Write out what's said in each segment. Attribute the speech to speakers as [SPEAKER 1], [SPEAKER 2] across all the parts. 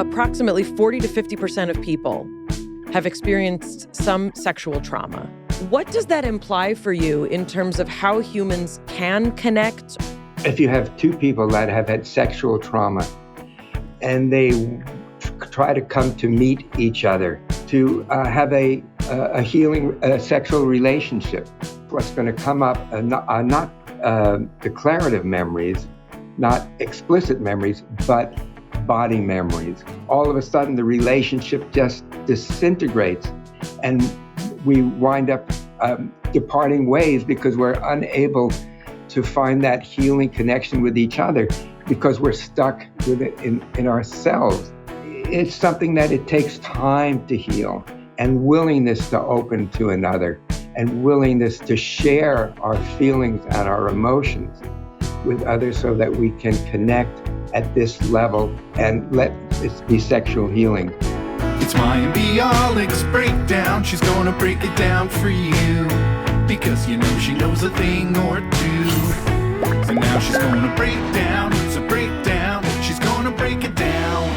[SPEAKER 1] approximately 40 to 50% of people have experienced some sexual trauma. What does that imply for you in terms of how humans can connect?
[SPEAKER 2] If you have two people that have had sexual trauma and they try to come to meet each other, to have a healing sexual relationship, what's going to come up are not declarative memories, not explicit memories, but body memories. All of a sudden, the relationship just disintegrates, and we wind up departing ways because we're unable to find that healing connection with each other because we're stuck with it in ourselves. It's something that it takes time to heal, and willingness to open to another, and willingness to share our feelings and our emotions with others so that we can connect at this level and let it be sexual healing.
[SPEAKER 3] It's Mayim Bialik's breakdown. She's gonna break it down for you because you know she knows a thing or two. And now she's gonna break down. It's a breakdown. She's gonna break it down.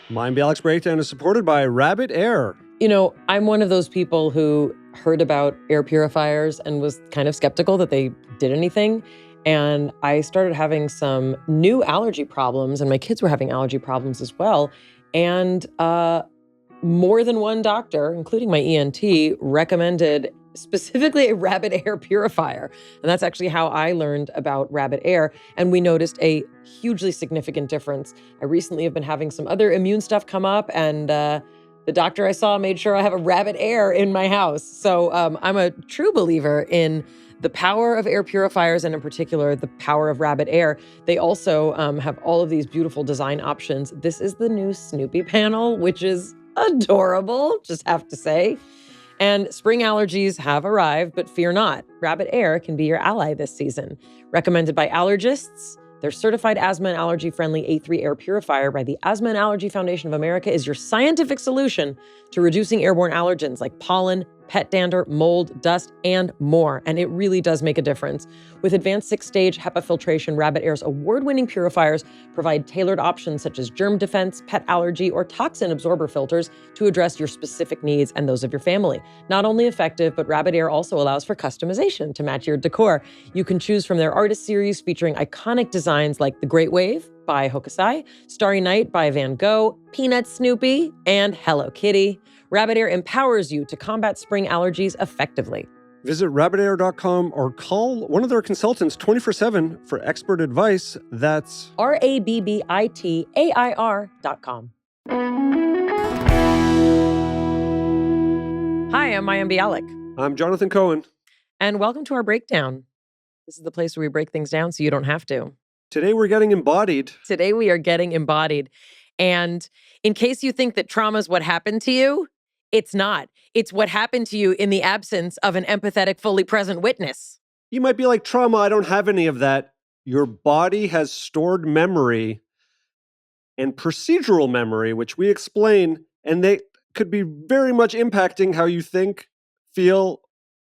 [SPEAKER 4] Mayim Bialik's breakdown is supported by Rabbit Air.
[SPEAKER 1] You know, I'm one of those people who heard about air purifiers and was kind of skeptical that they did anything. And I started having some new allergy problems, and my kids were having allergy problems as well. And more than one doctor, including my ENT, recommended specifically a Rabbit Air purifier. And that's actually how I learned about Rabbit Air. And we noticed a hugely significant difference. I recently have been having some other immune stuff come up, and the doctor I saw made sure I have a Rabbit Air in my house. So I'm a true believer in the power of air purifiers, and in particular, the power of Rabbit Air. They also have all of these beautiful design options. This is the new Snoopy panel, which is adorable, just have to say. And spring allergies have arrived, but fear not. Rabbit Air can be your ally this season. Recommended by allergists, their certified asthma and allergy-friendly A3 air purifier by the Asthma and Allergy Foundation of America is your scientific solution to reducing airborne allergens like pollen, pet dander, mold, dust, and more. And it really does make a difference. With advanced 6-stage HEPA filtration, Rabbit Air's award-winning purifiers provide tailored options such as germ defense, pet allergy, or toxin absorber filters to address your specific needs and those of your family. Not only effective, but Rabbit Air also allows for customization to match your decor. You can choose from their artist series featuring iconic designs like The Great Wave by Hokusai, Starry Night by Van Gogh, Peanut Snoopy, and Hello Kitty. Rabbit Air empowers you to combat spring allergies effectively.
[SPEAKER 4] Visit rabbitair.com or call one of their consultants 24/7 for expert advice. That's
[SPEAKER 1] RABBITAIR.com. Hi, I'm Mayim Bialik.
[SPEAKER 4] I'm Jonathan Cohen.
[SPEAKER 1] And welcome to our breakdown. This is the place where we break things down so you don't have to.
[SPEAKER 4] Today we're getting embodied.
[SPEAKER 1] Today we are getting embodied. And in case you think that trauma is what happened to you, it's not. It's what happened to you in the absence of an empathetic, fully present witness.
[SPEAKER 4] You might be like, trauma, I don't have any of that. Your body has stored memory and procedural memory, which we explain, and they could be very much impacting how you think, feel,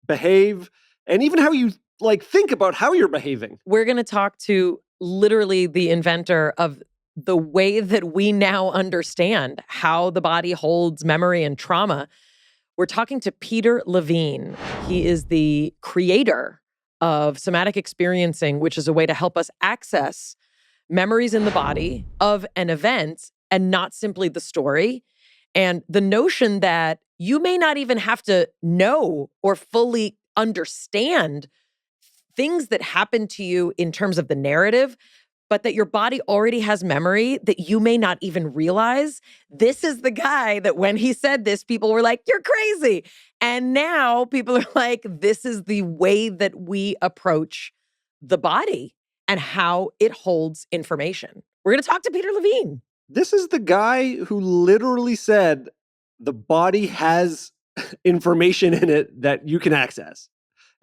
[SPEAKER 4] behave, and even how you think about how you're behaving.
[SPEAKER 1] We're going to talk to literally the inventor of the way that we now understand how the body holds memory and trauma. We're talking to Peter Levine. He is the creator of Somatic Experiencing, which is a way to help us access memories in the body of an event and not simply the story. And the notion that you may not even have to know or fully understand things that happen to you in terms of the narrative, but that your body already has memory that you may not even realize. This is the guy that when he said this, people were like, you're crazy. And now people are like, this is the way that we approach the body and how it holds information. We're going to talk to Peter Levine.
[SPEAKER 4] This is the guy who literally said the body has information in it that you can access.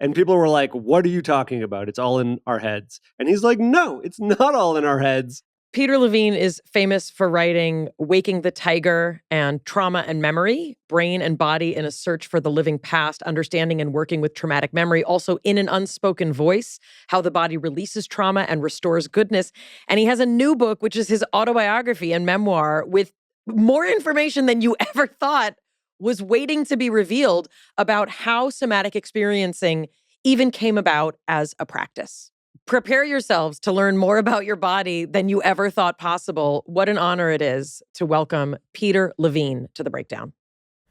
[SPEAKER 4] And people were like, what are you talking about? It's all in our heads. And he's like, no, it's not all in our heads.
[SPEAKER 1] Peter Levine is famous for writing Waking the Tiger and Trauma and Memory, Brain and Body in a Search for the Living Past, Understanding and Working with Traumatic Memory. Also, In an Unspoken Voice, How the Body Releases Trauma and Restores Goodness. And he has a new book, which is his autobiography and memoir, with more information than you ever thought was waiting to be revealed about how somatic experiencing even came about as a practice. Prepare yourselves to learn more about your body than you ever thought possible. What an honor it is to welcome Peter Levine to The Breakdown.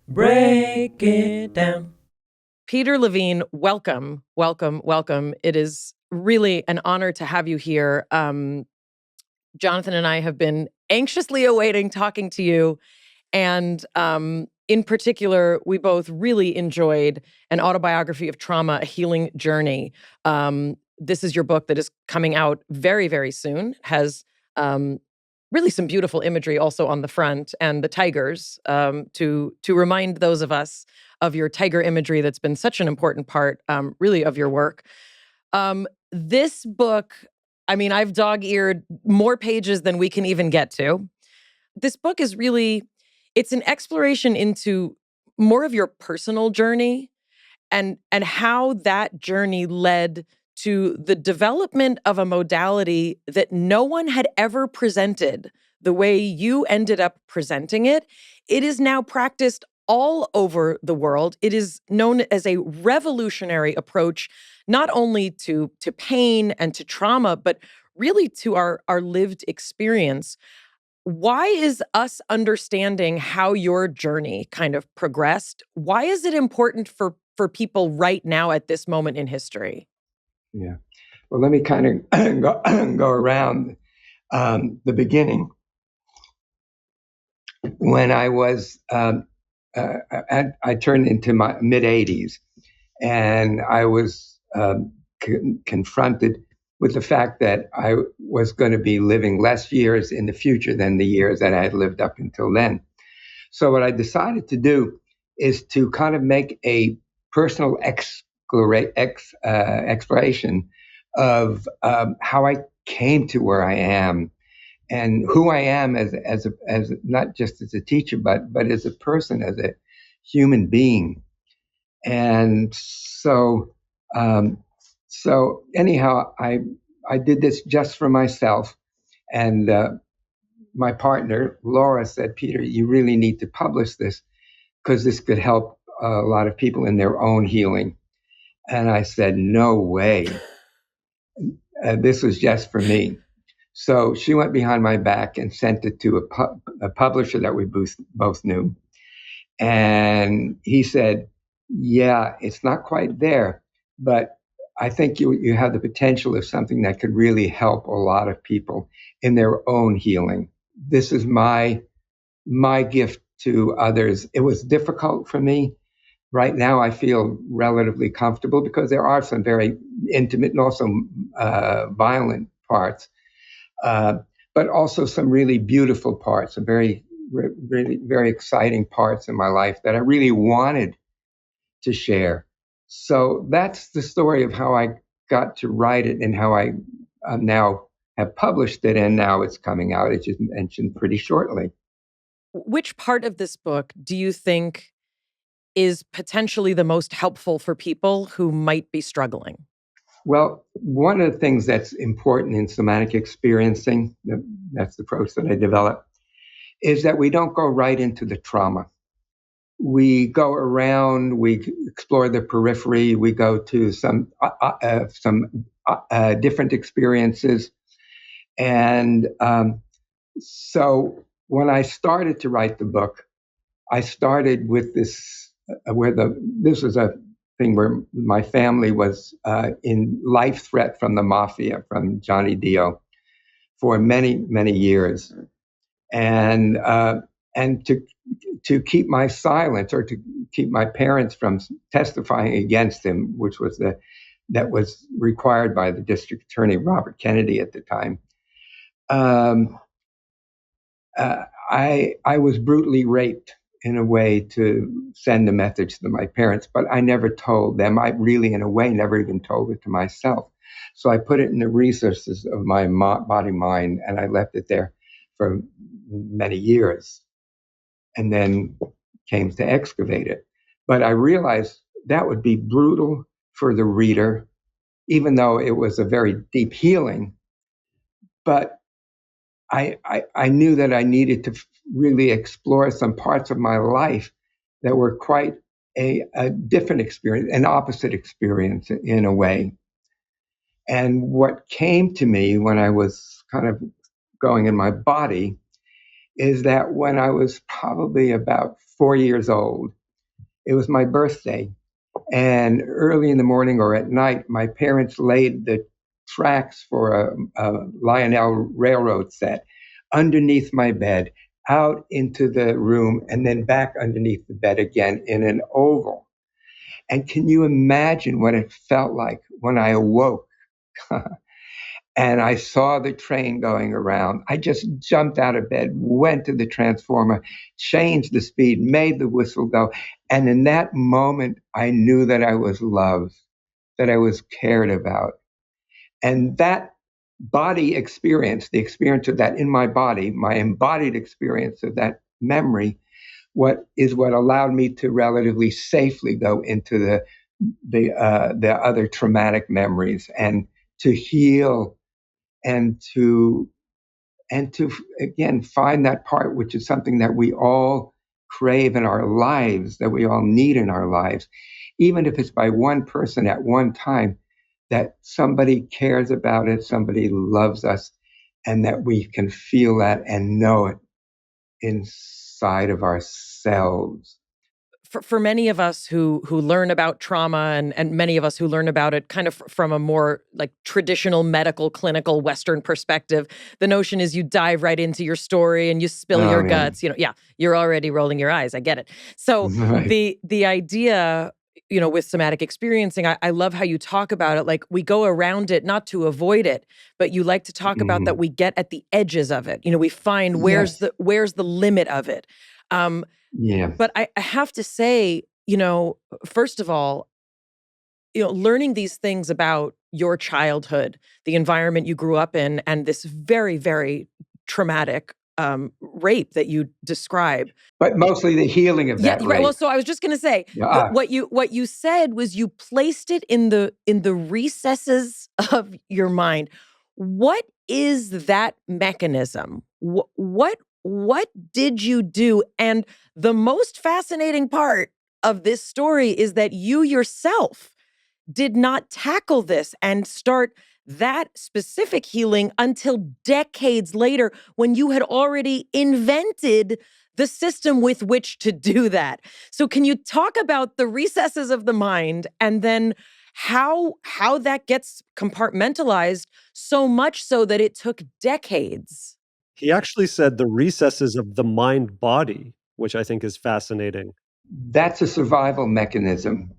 [SPEAKER 1] Break it down. Peter Levine, welcome, welcome, welcome. It is really an honor to have you here. Jonathan and I have been anxiously awaiting talking to you. And in particular, we both really enjoyed An Autobiography of Trauma, A Healing Journey. This is your book that is coming out very, very soon. Has really some beautiful imagery also on the front, and the tigers to remind those of us of your tiger imagery that's been such an important part, really, of your work. This book, I mean, I've dog-eared more pages than we can even get to. This book is really, it's an exploration into more of your personal journey and how that journey led to the development of a modality that no one had ever presented the way you ended up presenting it. It is now practiced all over the world. It is known as a revolutionary approach, not only to pain and to trauma, but really to our lived experience. Why is us understanding how your journey kind of progressed? Why is it important for people right now at this moment in history?
[SPEAKER 2] Yeah. Well, let me kind of go around the beginning. When I was, I turned into my mid-80s, and I was confronted with the fact that I was going to be living less years in the future than the years that I had lived up until then. So what I decided to do is to kind of make a personal exploration of how I came to where I am and who I am as not just as a teacher, but as a person, as a human being. And so anyhow, I did this just for myself, and my partner Laura said, "Peter, you really need to publish this because this could help a lot of people in their own healing." And I said, "No way. This was just for me." So she went behind my back and sent it to a publisher that we both knew. And he said, "Yeah, it's not quite there, but I think you have the potential of something that could really help a lot of people in their own healing. This is my gift to others." It was difficult for me. Right now, I feel relatively comfortable because there are some very intimate and also violent parts, but also some really beautiful parts, some really, very exciting parts in my life that I really wanted to share. So that's the story of how I got to write it and how I now have published it, and now it's coming out, as you mentioned, pretty shortly.
[SPEAKER 1] Which part of this book do you think is potentially the most helpful for people who might be struggling?
[SPEAKER 2] Well, one of the things that's important in somatic experiencing, that's the approach that I developed, is that we don't go right into the trauma. We go around, we explore the periphery, we go to some different experiences. And so when I started to write the book, I started with this, this was a thing where my family was in life threat from the mafia, from Johnny Dio, for many, many years. And to keep my silence, or to keep my parents from testifying against him, which was that was required by the district attorney, Robert Kennedy, at the time. I was brutally raped in a way to send a message to my parents, but I never told them. I really, in a way, never even told it to myself. So I put it in the resources of my body mind, and I left it there for many years, and then came to excavate it. But I realized that would be brutal for the reader, even though it was a very deep healing. But I knew that I needed to really explore some parts of my life that were quite a different experience, an opposite experience in a way. And what came to me when I was kind of going in my body is that when I was probably about 4 years old, it was my birthday. And early in the morning or at night, my parents laid the tracks for a Lionel Railroad set underneath my bed, out into the room, and then back underneath the bed again in an oval. And can you imagine what it felt like when I awoke and I saw the train going around? I just jumped out of bed, went to the transformer, changed the speed, made the whistle go. And in that moment, I knew that I was loved, that I was cared about. And that body experience, the experience of that in my body, my embodied experience of that memory, what allowed me to relatively safely go into the other traumatic memories and to heal and to again find that part which is something that we all crave in our lives, that we all need in our lives, even if it's by one person at one time, that somebody cares about it, somebody loves us, and that we can feel that and know it inside of ourselves.
[SPEAKER 1] For many of us who learn about trauma, and many of us who learn about it kind of from a more like traditional medical clinical Western perspective, the notion is you dive right into your story and you spill your
[SPEAKER 2] Yeah.
[SPEAKER 1] guts. Yeah, you're already rolling your eyes. I get it. So
[SPEAKER 2] Right.
[SPEAKER 1] the idea, with somatic experiencing, I love how you talk about it. Like we go around it not to avoid it, but you like to talk about that we get at the edges of it. We find where's
[SPEAKER 2] Yes.
[SPEAKER 1] the limit of it.
[SPEAKER 2] Yeah.
[SPEAKER 1] But I have to say, first of all, learning these things about your childhood, the environment you grew up in, and this very, very traumatic rape that you describe.
[SPEAKER 2] But mostly the healing of
[SPEAKER 1] Yeah,
[SPEAKER 2] that
[SPEAKER 1] right. Well,
[SPEAKER 2] rape.
[SPEAKER 1] so I was just going to say
[SPEAKER 2] Yeah.
[SPEAKER 1] what you said was you placed it in the recesses of your mind. What is that mechanism? What did you do? And the most fascinating part of this story is that you yourself did not tackle this and start that specific healing until decades later when you had already invented the system with which to do that. So can you talk about the recesses of the mind and then how that gets compartmentalized so much so that it took decades?
[SPEAKER 4] He actually said the recesses of the mind body, which I think is fascinating.
[SPEAKER 2] That's a survival mechanism.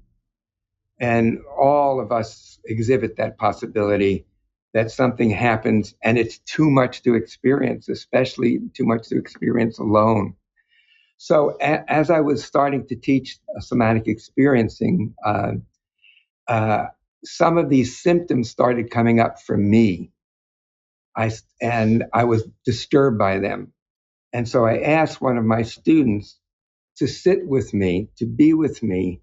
[SPEAKER 2] And all of us exhibit that possibility that something happens and it's too much to experience, especially too much to experience alone. So, as I was starting to teach somatic experiencing, uh, some of these symptoms started coming up for me. And I was disturbed by them. And so I asked one of my students to sit with me, to be with me,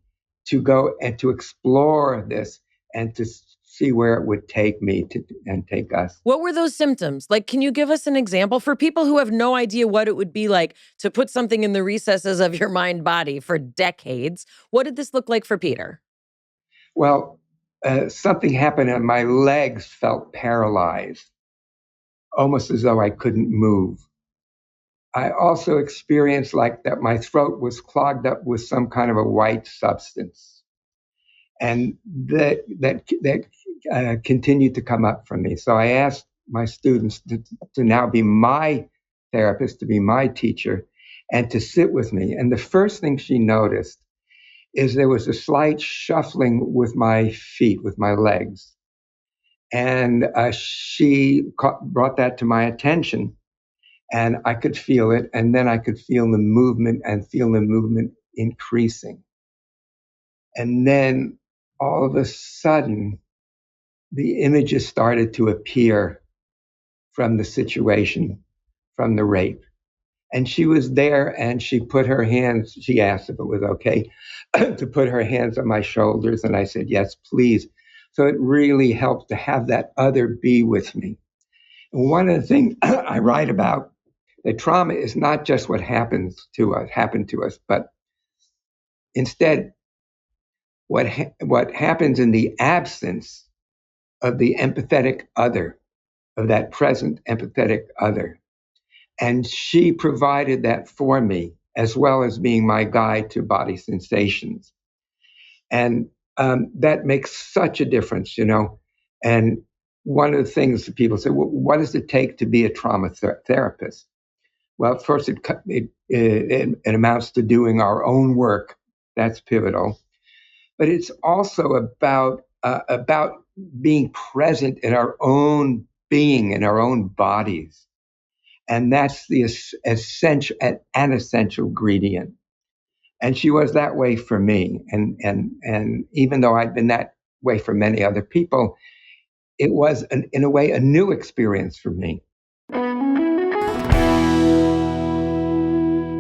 [SPEAKER 2] to go and to explore this and to see where it would take me and take us.
[SPEAKER 1] What were those symptoms? Like, can you give us an example for people who have no idea what it would be like to put something in the recesses of your mind body for decades? What did this look like for Peter?
[SPEAKER 2] Well, something happened and my legs felt paralyzed, almost as though I couldn't move. I also experienced like that my throat was clogged up with some kind of a white substance. And that continued to come up for me. So I asked my students to now be my therapist, to be my teacher, and to sit with me. And the first thing she noticed is there was a slight shuffling with my feet, with my legs. And she brought that to my attention, and I could feel it. And then I could feel the movement and feel the movement increasing. And then all of a sudden, the images started to appear from the situation, from the rape. And she was there and she put her hands, she asked if it was okay to put her hands on my shoulders. And I said, yes, please. So it really helped to have that other be with me. And one of the things I write about, that trauma is not just what happened to us, but instead what happens in the absence of the empathetic other, of that present empathetic other. And she provided that for me, as well as being my guide to body sensations. And that makes such a difference, you know. And one of the things that people say, well, what does it take to be a trauma therapist? Well, first, it amounts to doing our own work. That's pivotal. But it's also about being present in our own being, in our own bodies. And that's the essential, an essential ingredient. And she was that way for me. And even though I'd been that way for many other people, it was, in a way, a new experience for me.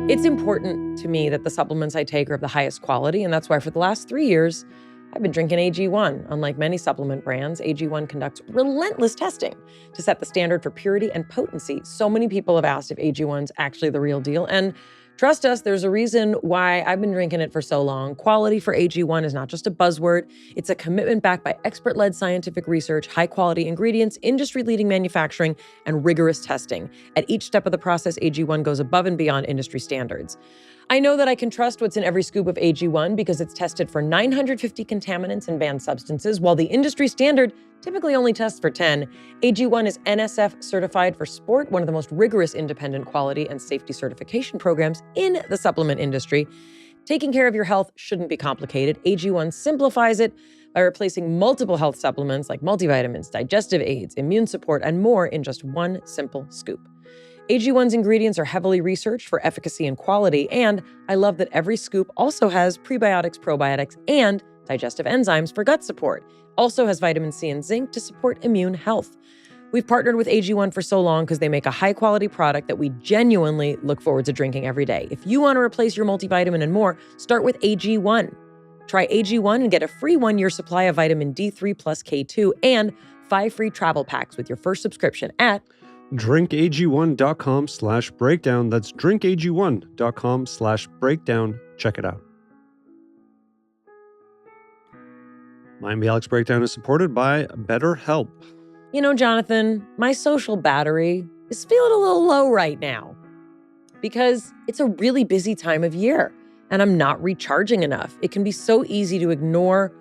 [SPEAKER 1] It's important to me that the supplements I take are of the highest quality, and that's why for the last 3 years, I've been drinking AG1. Unlike many supplement brands, AG1 conducts relentless testing to set the standard for purity and potency. So many people have asked if AG1's actually the real deal, and trust us, there's a reason why I've been drinking it for so long. Quality for AG1 is not just a buzzword. It's a commitment backed by expert-led scientific research, high-quality ingredients, industry-leading manufacturing, and rigorous testing. At each step of the process, AG1 goes above and beyond industry standards. I know that I can trust what's in every scoop of AG1 because it's tested for 950 contaminants and banned substances, while the industry standard typically only tests for 10. AG1 is NSF certified for sport, one of the most rigorous independent quality and safety certification programs in the supplement industry. Taking care of your health shouldn't be complicated. AG1 simplifies it by replacing multiple health supplements like multivitamins, digestive aids, immune support, and more in just one simple scoop. AG1's ingredients are heavily researched for efficacy and quality, and I love that every scoop also has prebiotics, probiotics, and digestive enzymes for gut support. Also has vitamin C and zinc to support immune health. We've partnered with AG1 for so long because they make a high-quality product that we genuinely look forward to drinking every day. If you want to replace your multivitamin and more, start with AG1. Try AG1 and get a free 1-year supply of vitamin D3 plus K2 and 5 free travel packs with your first subscription at
[SPEAKER 4] drinkag1.com/breakdown. That's drinkag1.com/breakdown. Check it out. Mayim Bialik's Breakdown is supported by BetterHelp.
[SPEAKER 1] You know, Jonathan, my social battery is feeling a little low right now because it's a really busy time of year and I'm not recharging enough. It can be so easy to ignore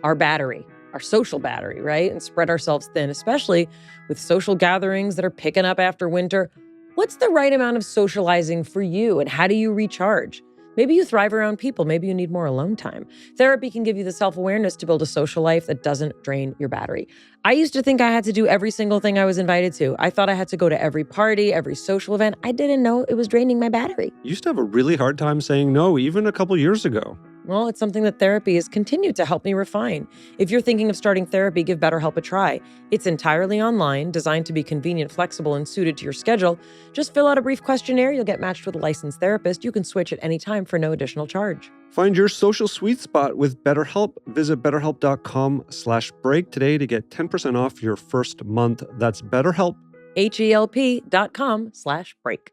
[SPEAKER 1] our battery, our social battery, right? And spread ourselves thin, especially with social gatherings that are picking up after winter. What's the right amount of socializing for you and how do you recharge? Maybe you thrive around people. Maybe you need more alone time. Therapy can give you the self-awareness to build a social life that doesn't drain your battery. I used to think I had to do every single thing I was invited to. I thought I had to go to every party, every social event. I didn't know it was draining my battery.
[SPEAKER 4] You used to have a really hard time saying no, even a couple years ago.
[SPEAKER 1] Well, it's something that therapy has continued to help me refine. If you're thinking of starting therapy, give BetterHelp a try. It's entirely online, designed to be convenient, flexible, and suited to your schedule. Just fill out a brief questionnaire. You'll get matched with a licensed therapist. You can switch at any time for no additional charge.
[SPEAKER 4] Find your social sweet spot with BetterHelp. Visit betterhelp.com/break today to get 10% off your first month. That's BetterHelp.
[SPEAKER 1] HELP.com/break.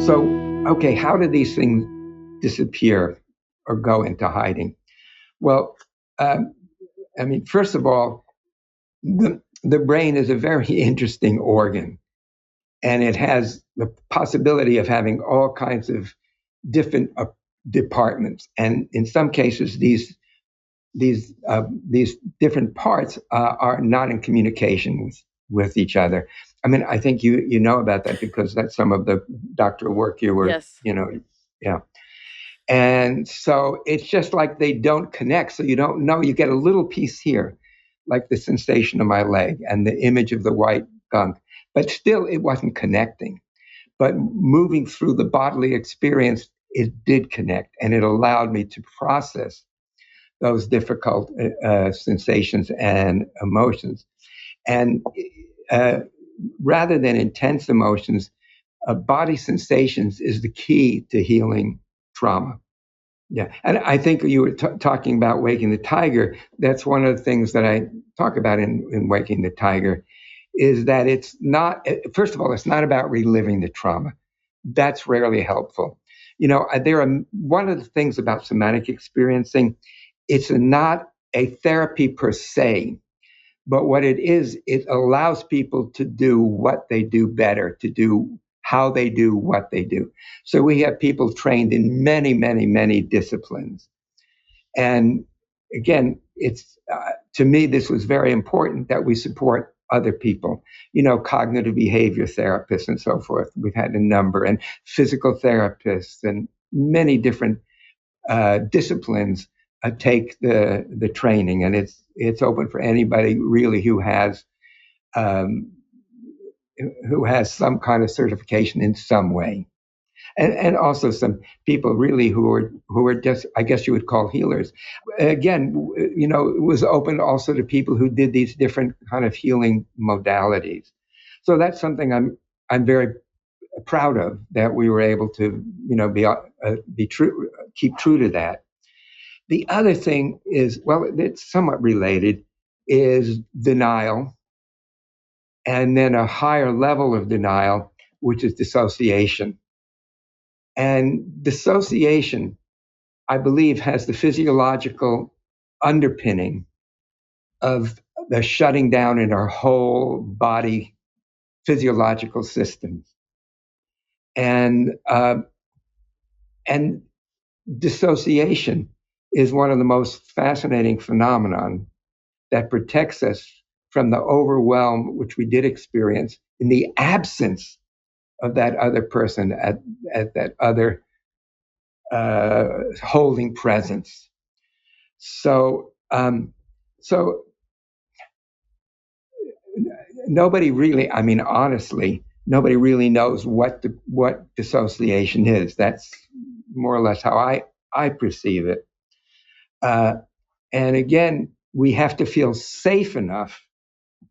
[SPEAKER 2] So, okay, how do these things disappear or go into hiding? Well, first of all, the brain is a very interesting organ, and it has the possibility of having all kinds of different departments. And in some cases, these different parts are not in communication with each other. I mean, I think you know about that because that's some of the doctoral work you were,
[SPEAKER 1] Yes.
[SPEAKER 2] Yeah. And so it's just like they don't connect. So you don't know, you get a little piece here, like the sensation of my leg and the image of the white gunk, but still it wasn't connecting. But moving through the bodily experience, it did connect and it allowed me to process those difficult sensations and emotions. And rather than intense emotions, body sensations is the key to healing trauma. Yeah. And I think you were talking about Waking the Tiger. That's one of the things that I talk about in Waking the Tiger, is that it's not, first of all, it's not about reliving the trauma. That's rarely helpful. There are one of the things about somatic experiencing, it's not a therapy per se, but what it is, it allows people to do what they do better, to do how they do what they do. So we have people trained in many, many, many disciplines. And again, it's to me, this was very important that we support other people, cognitive behavior therapists and so forth. We've had a number, and physical therapists and many different disciplines take the training, and it's open for anybody really who has some kind of certification in some way, and also some people really who are just, I guess you would call, healers. Again, it was open also to people who did these different kind of healing modalities. So that's something I'm very proud of, that we were able to be true, keep true to that. The other thing is, well, it's somewhat related, is denial, and then a higher level of denial, which is dissociation. And dissociation, I believe, has the physiological underpinning of the shutting down in our whole body physiological systems. And dissociation is one of the most fascinating phenomenon that protects us from the overwhelm, which we did experience in the absence of that other person at that other holding presence. So nobody really, honestly, nobody really knows what dissociation is. That's more or less how I perceive it. And again, we have to feel safe enough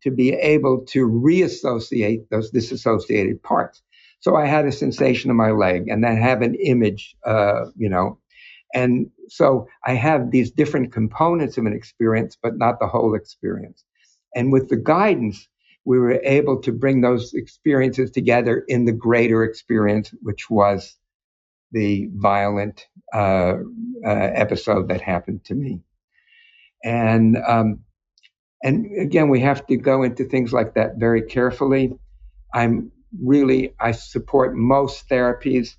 [SPEAKER 2] to be able to reassociate those disassociated parts. So I had a sensation in my leg, and then have an image, and so I have these different components of an experience, but not the whole experience. And with the guidance, we were able to bring those experiences together in the greater experience, which was the violent episode that happened to me. And again, we have to go into things like that very carefully. I support most therapies.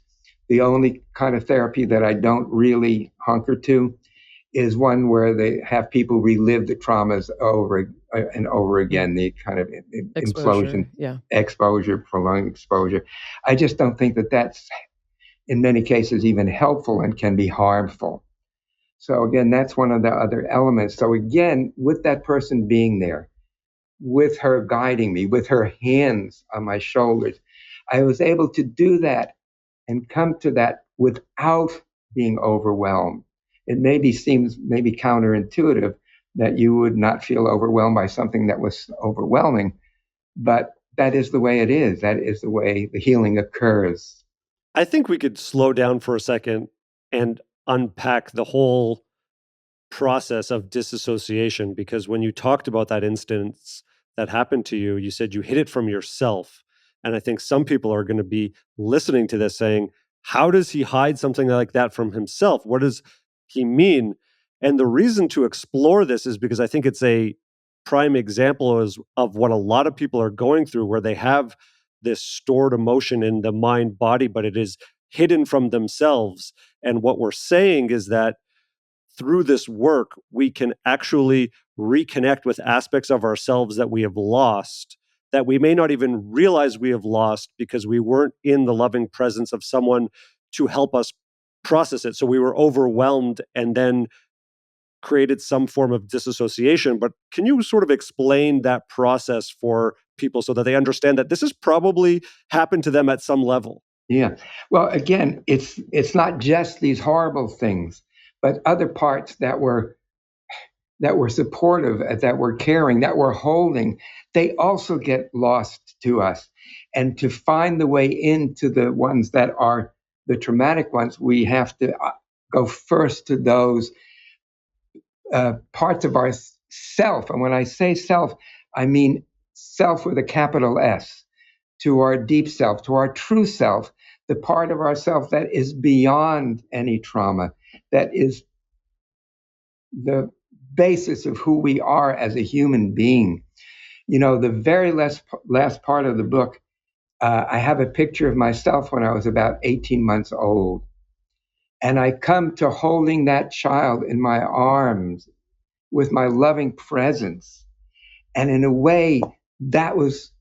[SPEAKER 2] The only kind of therapy that I don't really hunker to is one where they have people relive the traumas over and over again, the kind of implosion, exposure, prolonged exposure. I just don't think that that's, in many cases, even helpful, and can be harmful. So again, that's one of the other elements. So again, with that person being there, with her guiding me, with her hands on my shoulders, I was able to do that and come to that without being overwhelmed. It seems counterintuitive that you would not feel overwhelmed by something that was overwhelming, but that is the way it is. That is the way the healing occurs.
[SPEAKER 4] I think we could slow down for a second and unpack the whole process of disassociation, because when you talked about that instance that happened to you, you said you hid it from yourself. And I think some people are going to be listening to this saying, how does he hide something like that from himself? What does he mean? And the reason to explore this is because I think it's a prime example of what a lot of people are going through, where they have this stored emotion in the mind body, but it is hidden from themselves. And what we're saying is that through this work, we can actually reconnect with aspects of ourselves that we have lost, that we may not even realize we have lost because we weren't in the loving presence of someone to help us process it. So we were overwhelmed and then created some form of disassociation. But can you sort of explain that process for people so that they understand that this has probably happened to them at some level?
[SPEAKER 2] Yeah. Well, again, it's not just these horrible things, but other parts that were that we're supportive, that we're caring, that we're holding, they also get lost to us. And to find the way into the ones that are the traumatic ones, we have to go first to those parts of our self. And when I say self, I mean self with a capital S, to our deep self, to our true self, the part of ourself that is beyond any trauma, that is the basis of who we are as a human being. The very last part of the book, I have a picture of myself when I was about 18 months old. And I come to holding that child in my arms with my loving presence. And in a way, that was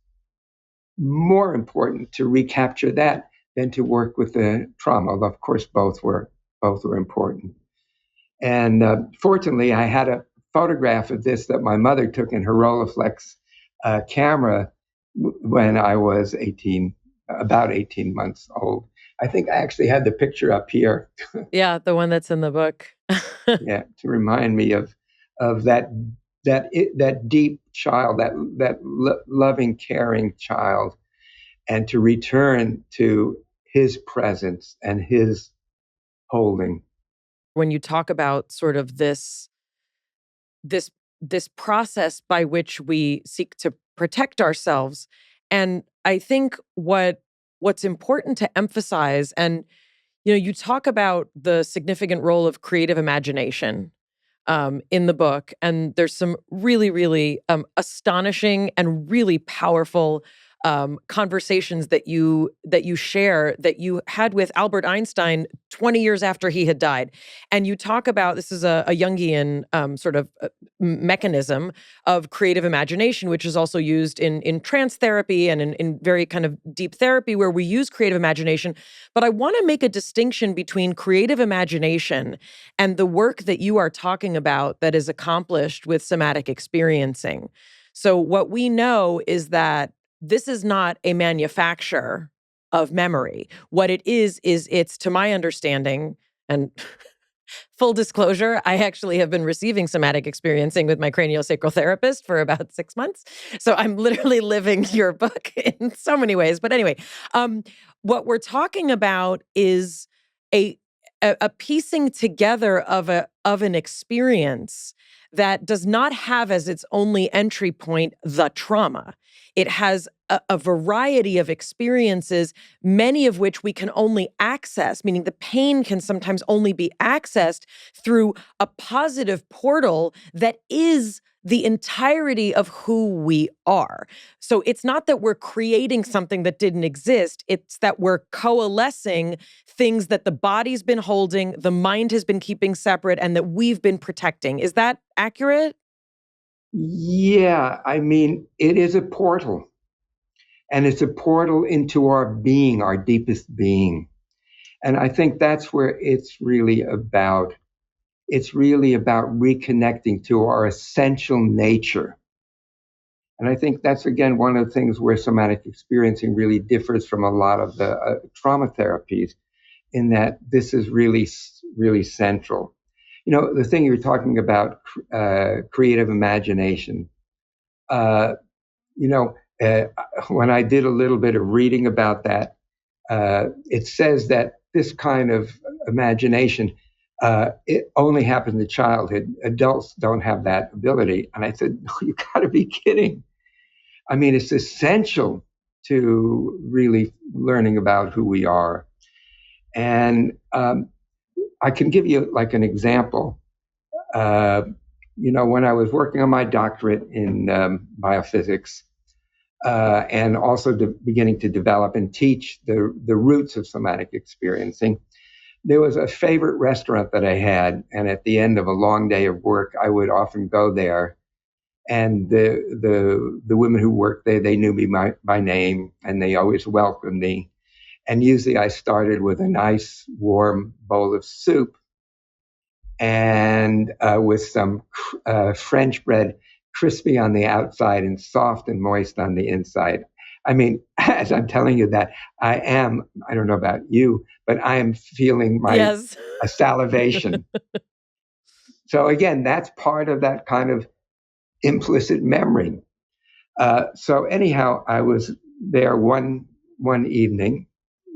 [SPEAKER 2] more important to recapture that than to work with the trauma. Although, of course, both were important. And fortunately, I had a photograph of this that my mother took in her Rolleiflex camera when I was about 18 months old. I think I actually had the picture up here.
[SPEAKER 1] Yeah, the one that's in the book.
[SPEAKER 2] Yeah, to remind me of that deep child, that loving, caring child, and to return to his presence and his holding.
[SPEAKER 1] When you talk about sort of this process by which we seek to protect ourselves, and I think what's important to emphasize, and you talk about the significant role of creative imagination in the book, and there's some really, really astonishing and really powerful conversations that you share that you had with Albert Einstein 20 years after he had died. And you talk about, this is a Jungian sort of mechanism of creative imagination, which is also used in trance therapy and in very kind of deep therapy where we use creative imagination. But I want to make a distinction between creative imagination and the work that you are talking about that is accomplished with somatic experiencing. So what we know is that this is not a manufacture of memory. What it is it's, to my understanding, and full disclosure, I actually have been receiving somatic experiencing with my craniosacral therapist for about 6 months. So I'm literally living your book in so many ways. But anyway, what we're talking about is a piecing together of an experience that does not have as its only entry point the trauma. It has a variety of experiences, many of which we can only access, meaning the pain can sometimes only be accessed through a positive portal that is the entirety of who we are. So it's not that we're creating something that didn't exist. It's that we're coalescing things that the body's been holding, the mind has been keeping separate, and that we've been protecting. Is that accurate?
[SPEAKER 2] Yeah, I mean, it is a portal. And it's a portal into our being, our deepest being. And I think that's where it's really about. It's really about reconnecting to our essential nature. And I think that's, again, one of the things where somatic experiencing really differs from a lot of the trauma therapies, in that this is really, really central. The thing you're talking about, creative imagination, when I did a little bit of reading about that, it says that this kind of imagination, it only happens in childhood. Adults don't have that ability. And I said, no, you got to be kidding. I mean, it's essential to really learning about who we are. And I can give you like an example. When I was working on my doctorate in biophysics, and also beginning to develop and teach the roots of somatic experiencing, there was a favorite restaurant that I had, and at the end of a long day of work, I would often go there, and the women who worked there, they knew me by name, and they always welcomed me. And usually I started with a nice warm bowl of soup, and with some French bread, crispy on the outside and soft and moist on the inside. I mean, as I'm telling you that, I don't know about you, but I am feeling my
[SPEAKER 1] Yes.
[SPEAKER 2] salivation. So again, that's part of that kind of implicit memory. So anyhow, I was there one evening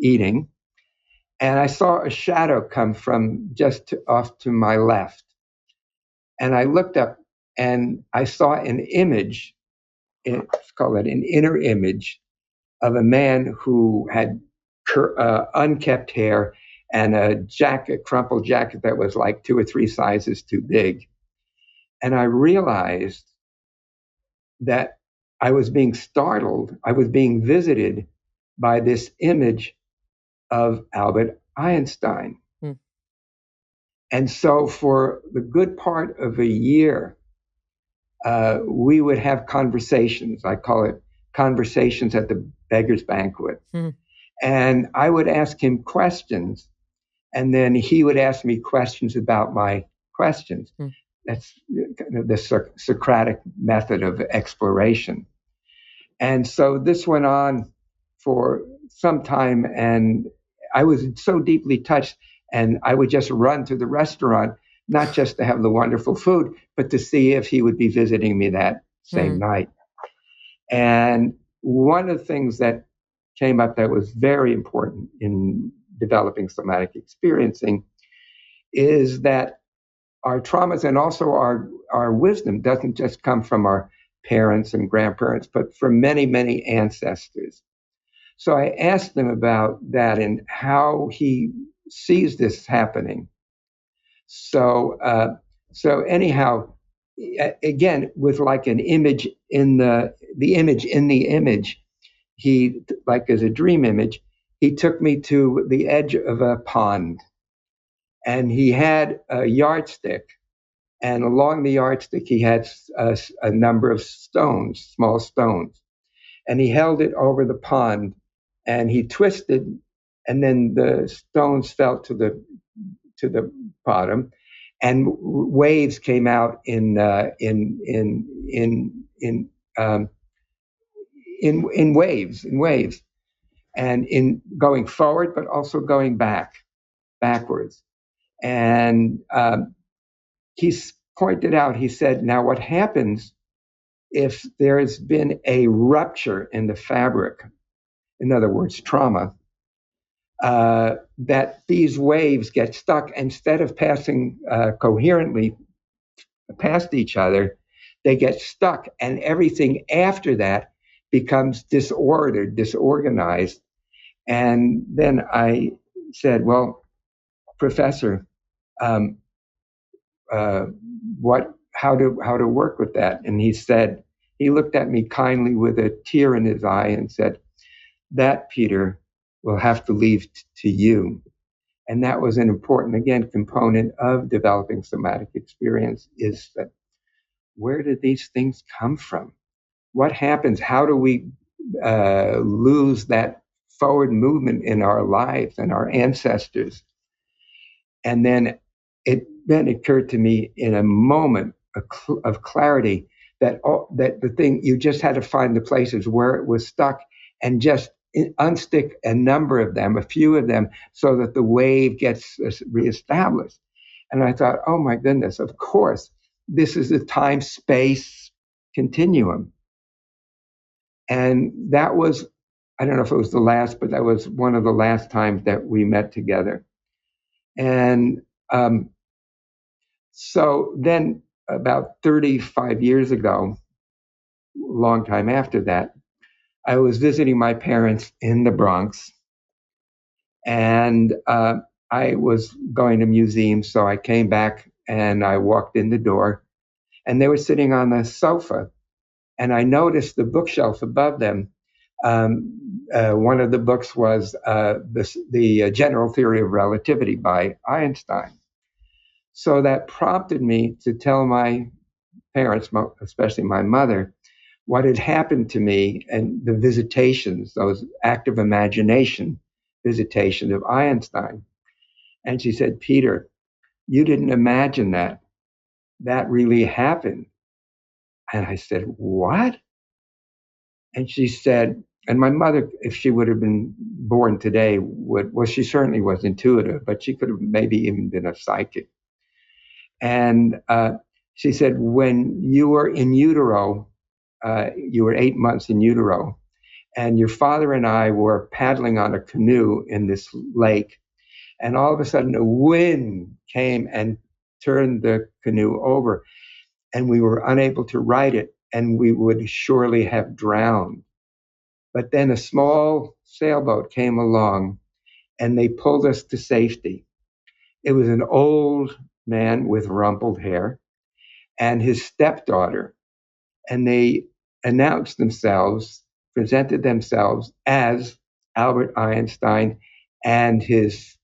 [SPEAKER 2] eating, and I saw a shadow come from just off to my left. And I looked up and I saw an image, let's call it an inner image, of a man who had unkept hair and a jacket, crumpled jacket that was like 2 or 3 sizes too big. And I realized that I was being startled, I was being visited by this image of Albert Einstein. Hmm. And so for the good part of a year, we would have conversations. I call it conversations at the beggar's banquet. Hmm. And I would ask him questions, and then he would ask me questions about my questions. Hmm. That's kind of the Socratic method of exploration. And so this went on for some time, and I was so deeply touched, and I would just run to the restaurant, not just to have the wonderful food, but to see if he would be visiting me that same night. And one of the things that came up that was very important in developing somatic experiencing is that our traumas and also our wisdom doesn't just come from our parents and grandparents, but from many, many ancestors. So I asked him about that and how he sees this happening. So anyhow, again, with like an image in the image in the image, he, like as a dream image, he took me to the edge of a pond, and he had a yardstick, and along the yardstick he had a number of stones, small stones, and he held it over the pond, and he twisted, and then the stones fell to the bottom, and waves came out in waves, and in going forward, but also going backwards. And he pointed out, he said, now what happens if there has been a rupture in the fabric, in other words, trauma, that these waves get stuck, instead of passing coherently past each other, they get stuck, and everything after that becomes disordered, disorganized. And then I said, well, Professor, how to work with that? And he said, he looked at me kindly with a tear in his eye and said, that, Peter, will have to leave to you. And that was an important, again, component of developing somatic experience, is that where did these things come from? What happens? How do we lose that forward movement in our lives and our ancestors? And then it occurred to me in a moment of clarity that the thing, you just had to find the places where it was stuck and just unstick a number of them, a few of them, so that the wave gets reestablished. And I thought, oh my goodness, of course, this is a time-space continuum. And that was, I don't know if it was the last, but that was one of the last times that we met together. And so then about 35 years ago, a long time after that, I was visiting my parents in the Bronx, and I was going to museums, so I came back and I walked in the door, and they were sitting on the sofa, and I noticed the bookshelf above them. One of the books was the General Theory of Relativity by Einstein. So that prompted me to tell my parents, especially my mother, what had happened to me and the visitations, those active imagination visitations of Einstein. And she said, Peter, you didn't imagine that. That really happened. And I said, what? And she said, and my mother, if she would have been born today, she certainly was intuitive, but she could have maybe even been a psychic. And she said, when you were in utero, you were 8 months in utero, and your father and I were paddling on a canoe in this lake, and all of a sudden a wind came and turned the canoe over, and we were unable to right it, and we would surely have drowned. But then a small sailboat came along, and they pulled us to safety. It was an old man with rumpled hair and his stepdaughter, and they announced themselves, presented themselves as Albert Einstein and his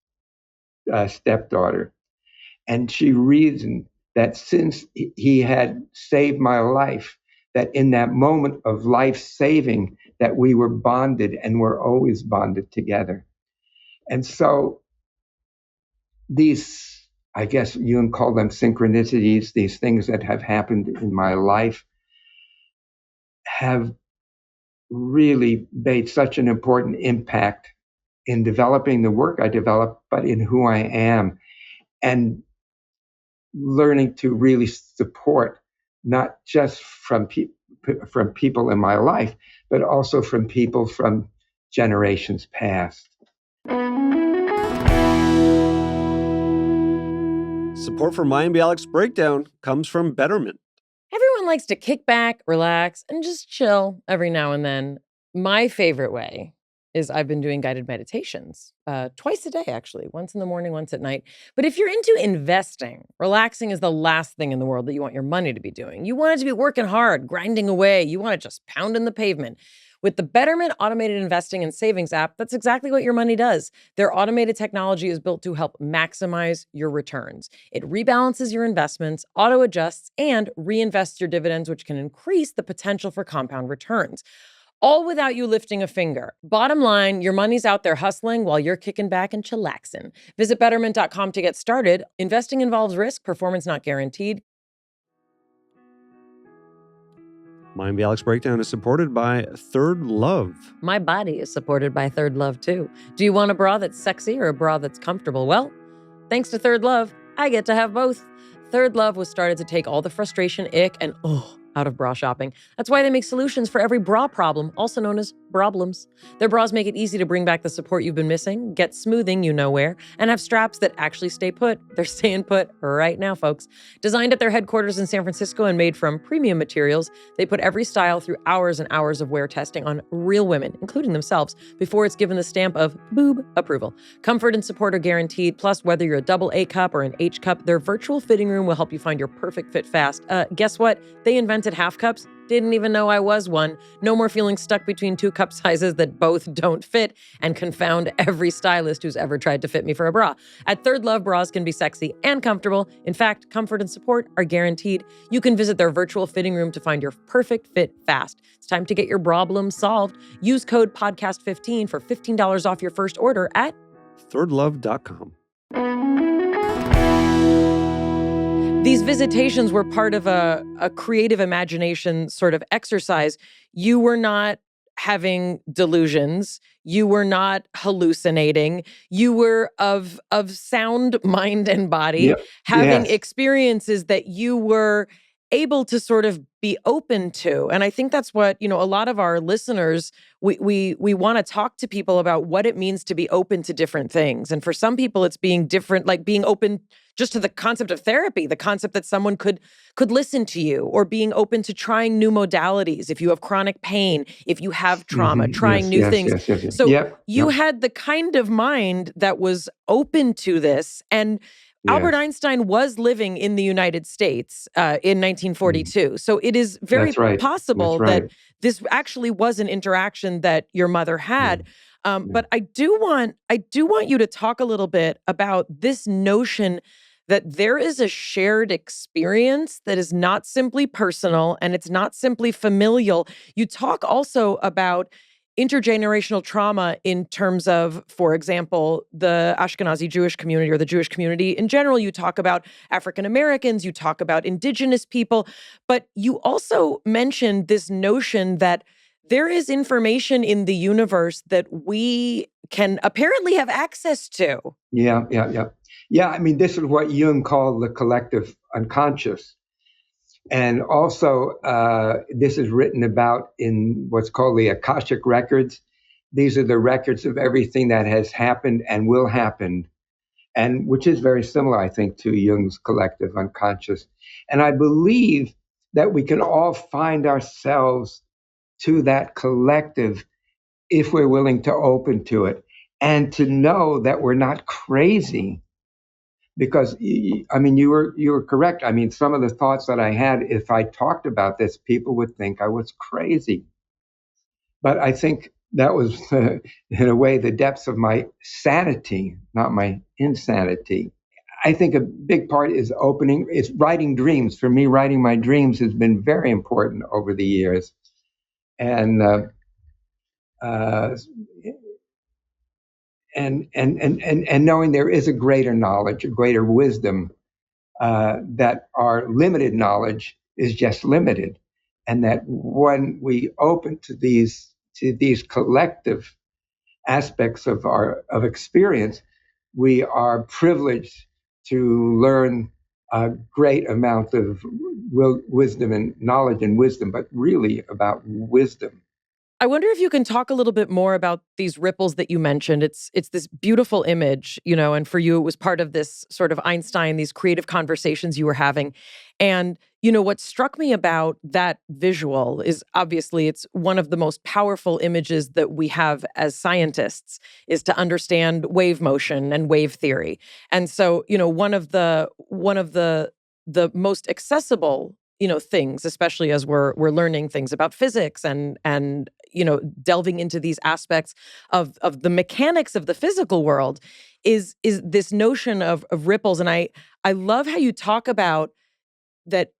[SPEAKER 2] stepdaughter. And she reasoned that since he had saved my life, that in that moment of life saving, that we were bonded and were always bonded together. And so these, I guess you can call them synchronicities, these things that have happened in my life have really made such an important impact in developing the work I develop, but in who I am, and learning to really support not just from people in my life, but also from people from generations past.
[SPEAKER 4] Support for Mayim Bialik's breakdown comes from Betterment.
[SPEAKER 1] Everyone likes to kick back, relax, and just chill every now and then. My favorite way is I've been doing guided meditations twice a day, actually, once in the morning, once at night. But if you're into investing, relaxing is the last thing in the world that you want your money to be doing. You want it to be working hard, grinding away. You want it just pounding the pavement. With the Betterment Automated Investing and Savings app, that's exactly what your money does. Their automated technology is built to help maximize your returns. It rebalances your investments, auto-adjusts, and reinvests your dividends, which can increase the potential for compound returns. All without you lifting a finger. Bottom line, your money's out there hustling while you're kicking back and chillaxing. Visit Betterment.com to get started. Investing involves risk, performance not guaranteed.
[SPEAKER 4] Mayim Bialik's breakdown is supported by Third Love.
[SPEAKER 1] My body is supported by Third Love, too. Do you want a bra that's sexy or a bra that's comfortable? Well, thanks to Third Love, I get to have both. Third Love was started to take all the frustration, ick, and out of bra shopping. That's why they make solutions for every bra problem, also known as problems. Their bras make it easy to bring back the support you've been missing, get smoothing you know where, and have straps that actually stay put. They're staying put right now, folks. Designed at their headquarters in San Francisco and made from premium materials, they put every style through hours and hours of wear testing on real women, including themselves, before it's given the stamp of boob approval. Comfort and support are guaranteed. Plus, whether you're a double A cup or an H cup, their virtual fitting room will help you find your perfect fit fast. Guess what? They invented half cups. Didn't even know I was one. No more feeling stuck between two cup sizes that both don't fit and confound every stylist who's ever tried to fit me for a bra. At Third Love, bras can be sexy and comfortable. In fact, comfort and support are guaranteed. You can visit their virtual fitting room to find your perfect fit fast. It's time to get your problem solved. Use code podcast15 for $15 off your first order at
[SPEAKER 4] thirdlove.com.
[SPEAKER 1] These visitations were part of a creative imagination sort of exercise. You were not having delusions. You were not hallucinating. You were of sound mind and body, having experiences that you were able to sort of be open to. And I think that's what, a lot of our listeners, we want to talk to people about what it means to be open to different things. And for some people, it's being different, like being open just to the concept of therapy, the concept that someone could listen to you, or being open to trying new modalities. If you have chronic pain, if you have trauma, trying new things. So you had the kind of mind that was open to this. And Albert Einstein was living in the United States in 1942. So it is very possible that this actually was an interaction that your mother had. But I do want you to talk a little bit about this notion that there is a shared experience that is not simply personal and it's not simply familial. You talk also about intergenerational trauma in terms of, for example, the Ashkenazi Jewish community or the Jewish community in general. You talk about African Americans, you talk about indigenous people, but you also mentioned this notion that there is information in the universe that we can apparently have access to.
[SPEAKER 2] Yeah. Yeah, I mean, this is what Jung called the collective unconscious. And also, this is written about in what's called the Akashic Records. These are the records of everything that has happened and will happen, and which is very similar, I think, to Jung's collective unconscious. And I believe that we can all find ourselves to that collective if we're willing to open to it and to know that we're not crazy. Because I mean, you were correct. I mean, some of the thoughts that I had, if I talked about this, people would think I was crazy. But I think that was, in a way, the depths of my sanity, not my insanity. I think a big part is opening. It's writing dreams. For me, writing my dreams has been very important over the years, and uh, and knowing there is a greater knowledge, a greater wisdom, that our limited knowledge is just limited, and that when we open to these collective aspects of experience, we are privileged to learn a great amount of wisdom and knowledge and wisdom, but really about wisdom.
[SPEAKER 1] I wonder if you can talk a little bit more about these ripples that you mentioned. It's this beautiful image, and for you it was part of this sort of Einstein, these creative conversations you were having. And what struck me about that visual is obviously it's one of the most powerful images that we have as scientists is to understand wave motion and wave theory. And so, one of the most accessible things, especially as we're learning things about physics and delving into these aspects of the mechanics of the physical world, is this notion of ripples. And I love how you talk about that.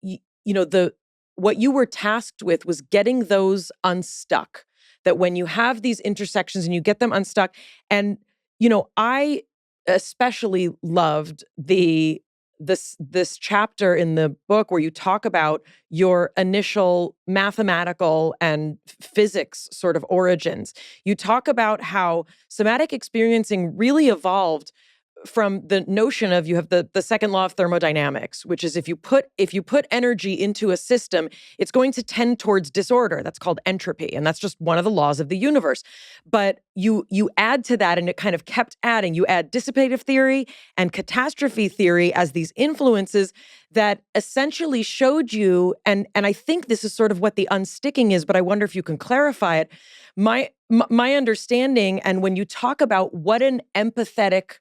[SPEAKER 1] The what you were tasked with was getting those unstuck. That when you have these intersections and you get them unstuck, and I especially loved this chapter in the book where you talk about your initial mathematical and physics sort of origins. You talk about how somatic experiencing really evolved from the notion of you have the second law of thermodynamics, which is if you put energy into a system, it's going to tend towards disorder. That's called entropy, and that's just one of the laws of the universe. But you add to that, and it kind of kept adding. You add dissipative theory and catastrophe theory as these influences that essentially showed you, and I think this is sort of what the unsticking is, but I wonder if you can clarify it. My understanding, and when you talk about what an empathetic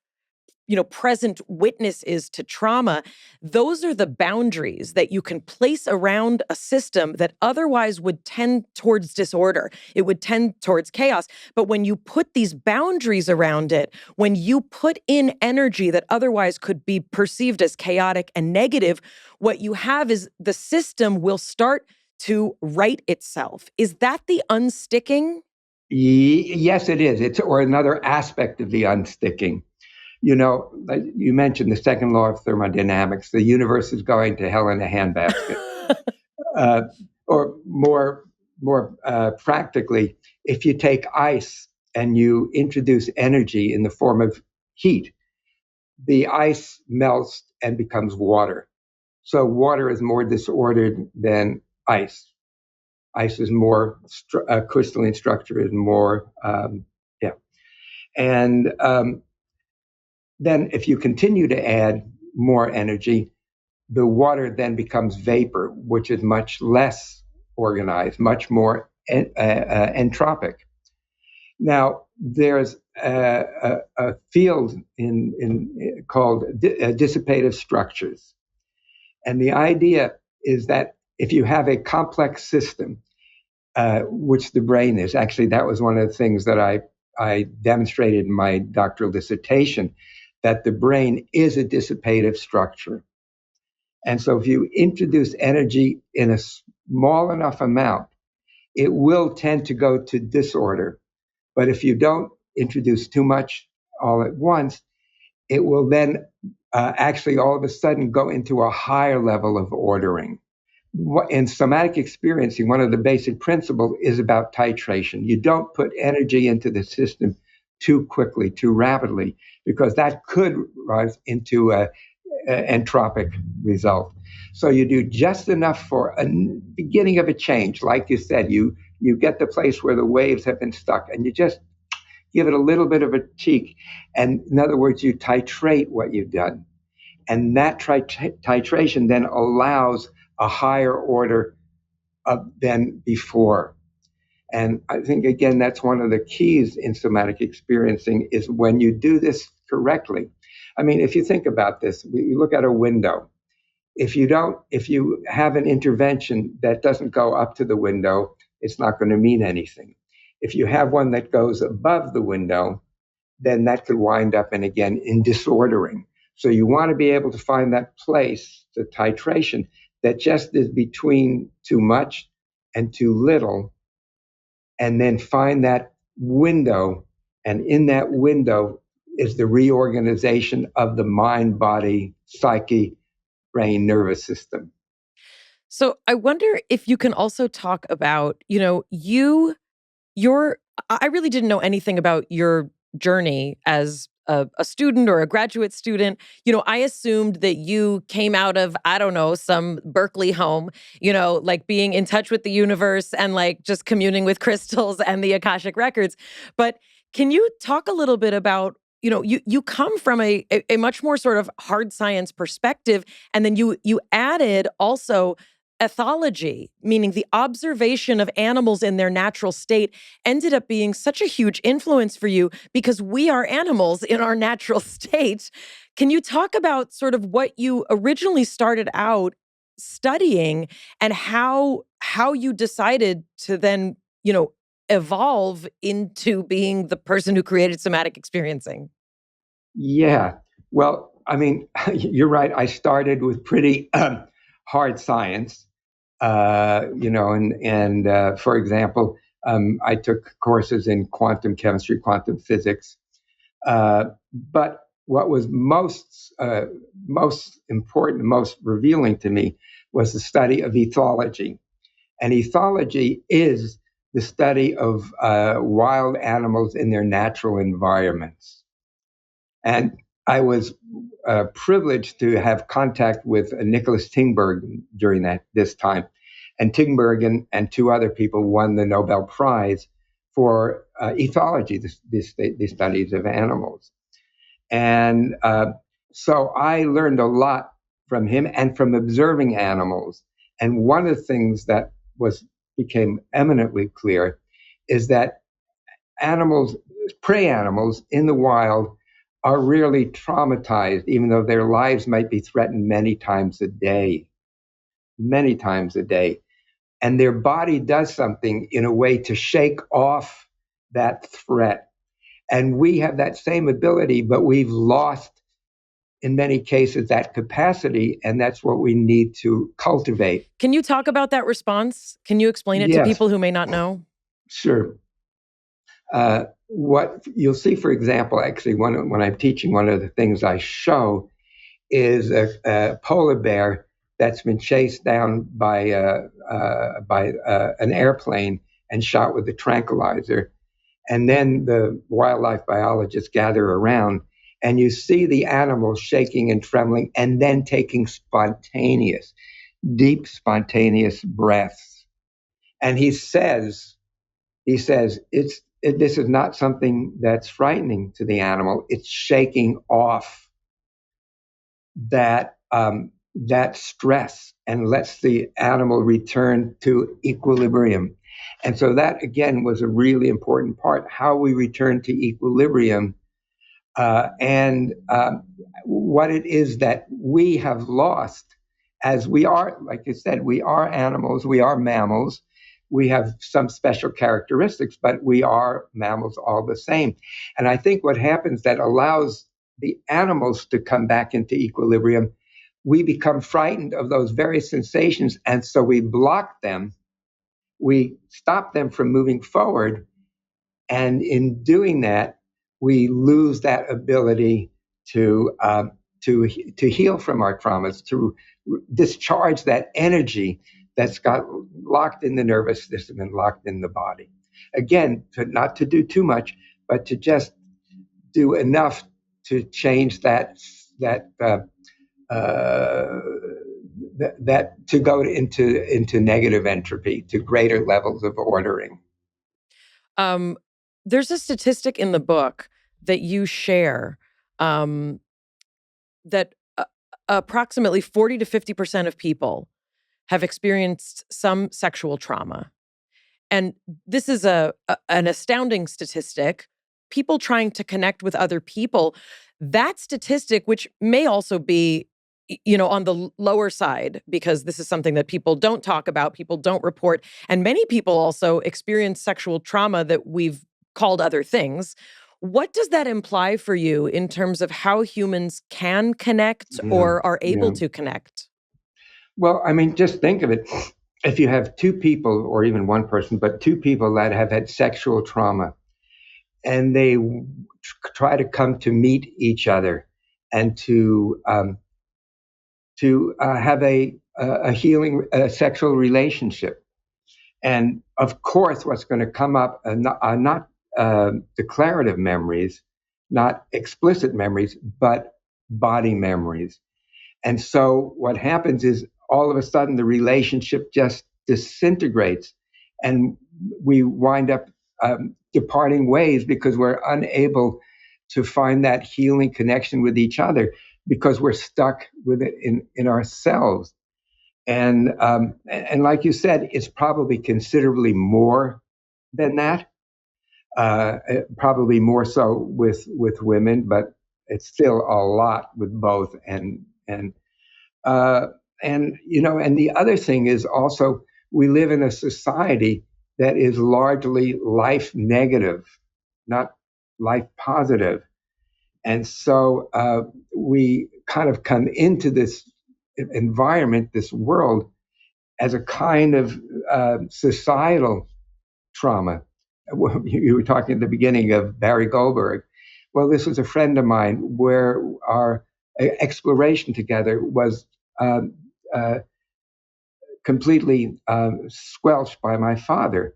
[SPEAKER 1] present witness is to trauma, those are the boundaries that you can place around a system that otherwise would tend towards disorder. It would tend towards chaos. But when you put these boundaries around it, when you put in energy that otherwise could be perceived as chaotic and negative, what you have is the system will start to right itself. Is that the unsticking?
[SPEAKER 2] Yes, it is. It's or another aspect of the unsticking. Like you mentioned the second law of thermodynamics. The universe is going to hell in a handbasket. Or more practically, if you take ice and you introduce energy in the form of heat, the ice melts and becomes water. So water is more disordered than ice. Ice is more crystalline structure, is more, yeah. And then if you continue to add more energy, the water then becomes vapor, which is much less organized, much more entropic. Now, there's a field called dissipative structures. And the idea is that if you have a complex system, which the brain is, actually, that was one of the things that I demonstrated in my doctoral dissertation, that the brain is a dissipative structure. And so if you introduce energy in a small enough amount, it will tend to go to disorder. But if you don't introduce too much all at once, it will then actually all of a sudden go into a higher level of ordering. In somatic experiencing, one of the basic principles is about titration. You don't put energy into the system too quickly, too rapidly, because that could rise into an entropic result. So you do just enough for a beginning of a change. Like you said, you get the place where the waves have been stuck, and you just give it a little bit of a cheek. And in other words, you titrate what you've done. And that titration then allows a higher order than before. And I think, again, that's one of the keys in somatic experiencing is when you do this correctly. I mean, if you think about this, we look at a window. If you have an intervention that doesn't go up to the window, it's not going to mean anything. If you have one that goes above the window, then that could wind up in disordering. So you want to be able to find that place, the titration, that just is between too much and too little, and then find that window. And in that window is the reorganization of the mind, body, psyche, brain, nervous system.
[SPEAKER 1] So I wonder if you can also talk about, I really didn't know anything about your journey as a student or a graduate student. I assumed that you came out of, I don't know, some Berkeley home, like being in touch with the universe and like just communing with crystals and the Akashic Records. But can you talk a little bit about, you come from a much more sort of hard science perspective, and then you added also ethology, meaning the observation of animals in their natural state, ended up being such a huge influence for you because we are animals in our natural state. Can you talk about sort of what you originally started out studying and how you decided to then, evolve into being the person who created somatic experiencing?
[SPEAKER 2] Yeah. Well, I mean, you're right. I started with pretty hard science. For example, I took courses in quantum chemistry, quantum physics. But what was most important, most revealing to me was the study of ethology. And ethology is the study of wild animals in their natural environments. And I was privileged to have contact with Nicholas Tingberg during this time. And Tingberg and two other people won the Nobel Prize for ethology, the studies of animals. And so I learned a lot from him and from observing animals. And one of the things that became eminently clear is that prey animals in the wild, are really traumatized, even though their lives might be threatened many times a day. And their body does something in a way to shake off that threat. And we have that same ability, but we've lost, in many cases, that capacity, and that's what we need to cultivate.
[SPEAKER 1] Can you talk about that response? Can you explain it to people who may not know?
[SPEAKER 2] Sure. What you'll see, for example, actually, when I'm teaching, one of the things I show is a polar bear that's been chased down by an airplane and shot with a tranquilizer. And then the wildlife biologists gather around, and you see the animal shaking and trembling and then taking deep, spontaneous breaths. And he says, this is not something that's frightening to the animal. It's shaking off that stress and lets the animal return to equilibrium. And so that, again, was a really important part, how we return to equilibrium and what it is that we have lost as we are, like you said, we are animals, we are mammals. We have some special characteristics, but we are mammals all the same. And I think what happens that allows the animals to come back into equilibrium, we become frightened of those very sensations, and so we block them. We stop them from moving forward. And in doing that, we lose that ability to heal from our traumas, to discharge that energy that's got locked in the nervous system and locked in the body. Again, not to do too much, but to just do enough to change that to go into negative entropy, to greater levels of ordering.
[SPEAKER 1] There's a statistic in the book that you share that approximately 40 to 50% of people have experienced some sexual trauma. And this is an astounding statistic. People trying to connect with other people, that statistic, which may also be, on the lower side, because this is something that people don't talk about, people don't report. And many people also experience sexual trauma that we've called other things. What does that imply for you in terms of how humans can connect or are able to connect?
[SPEAKER 2] Well, I mean, just think of it. If you have two people, or even one person, but two people that have had sexual trauma, and they try to come to meet each other and to have a healing sexual relationship, and of course, what's going to come up are not declarative memories, not explicit memories, but body memories. And so what happens is all of a sudden the relationship just disintegrates, and we wind up departing ways because we're unable to find that healing connection with each other because we're stuck with it in ourselves. And like you said, it's probably considerably more than that. Probably more so with women, but it's still a lot with both. And the other thing is also we live in a society that is largely life negative, not life positive. And so we kind of come into this environment, this world, as a kind of societal trauma. You were talking at the beginning of Barry Goldberg. Well, this was a friend of mine where our exploration together was completely squelched by my father.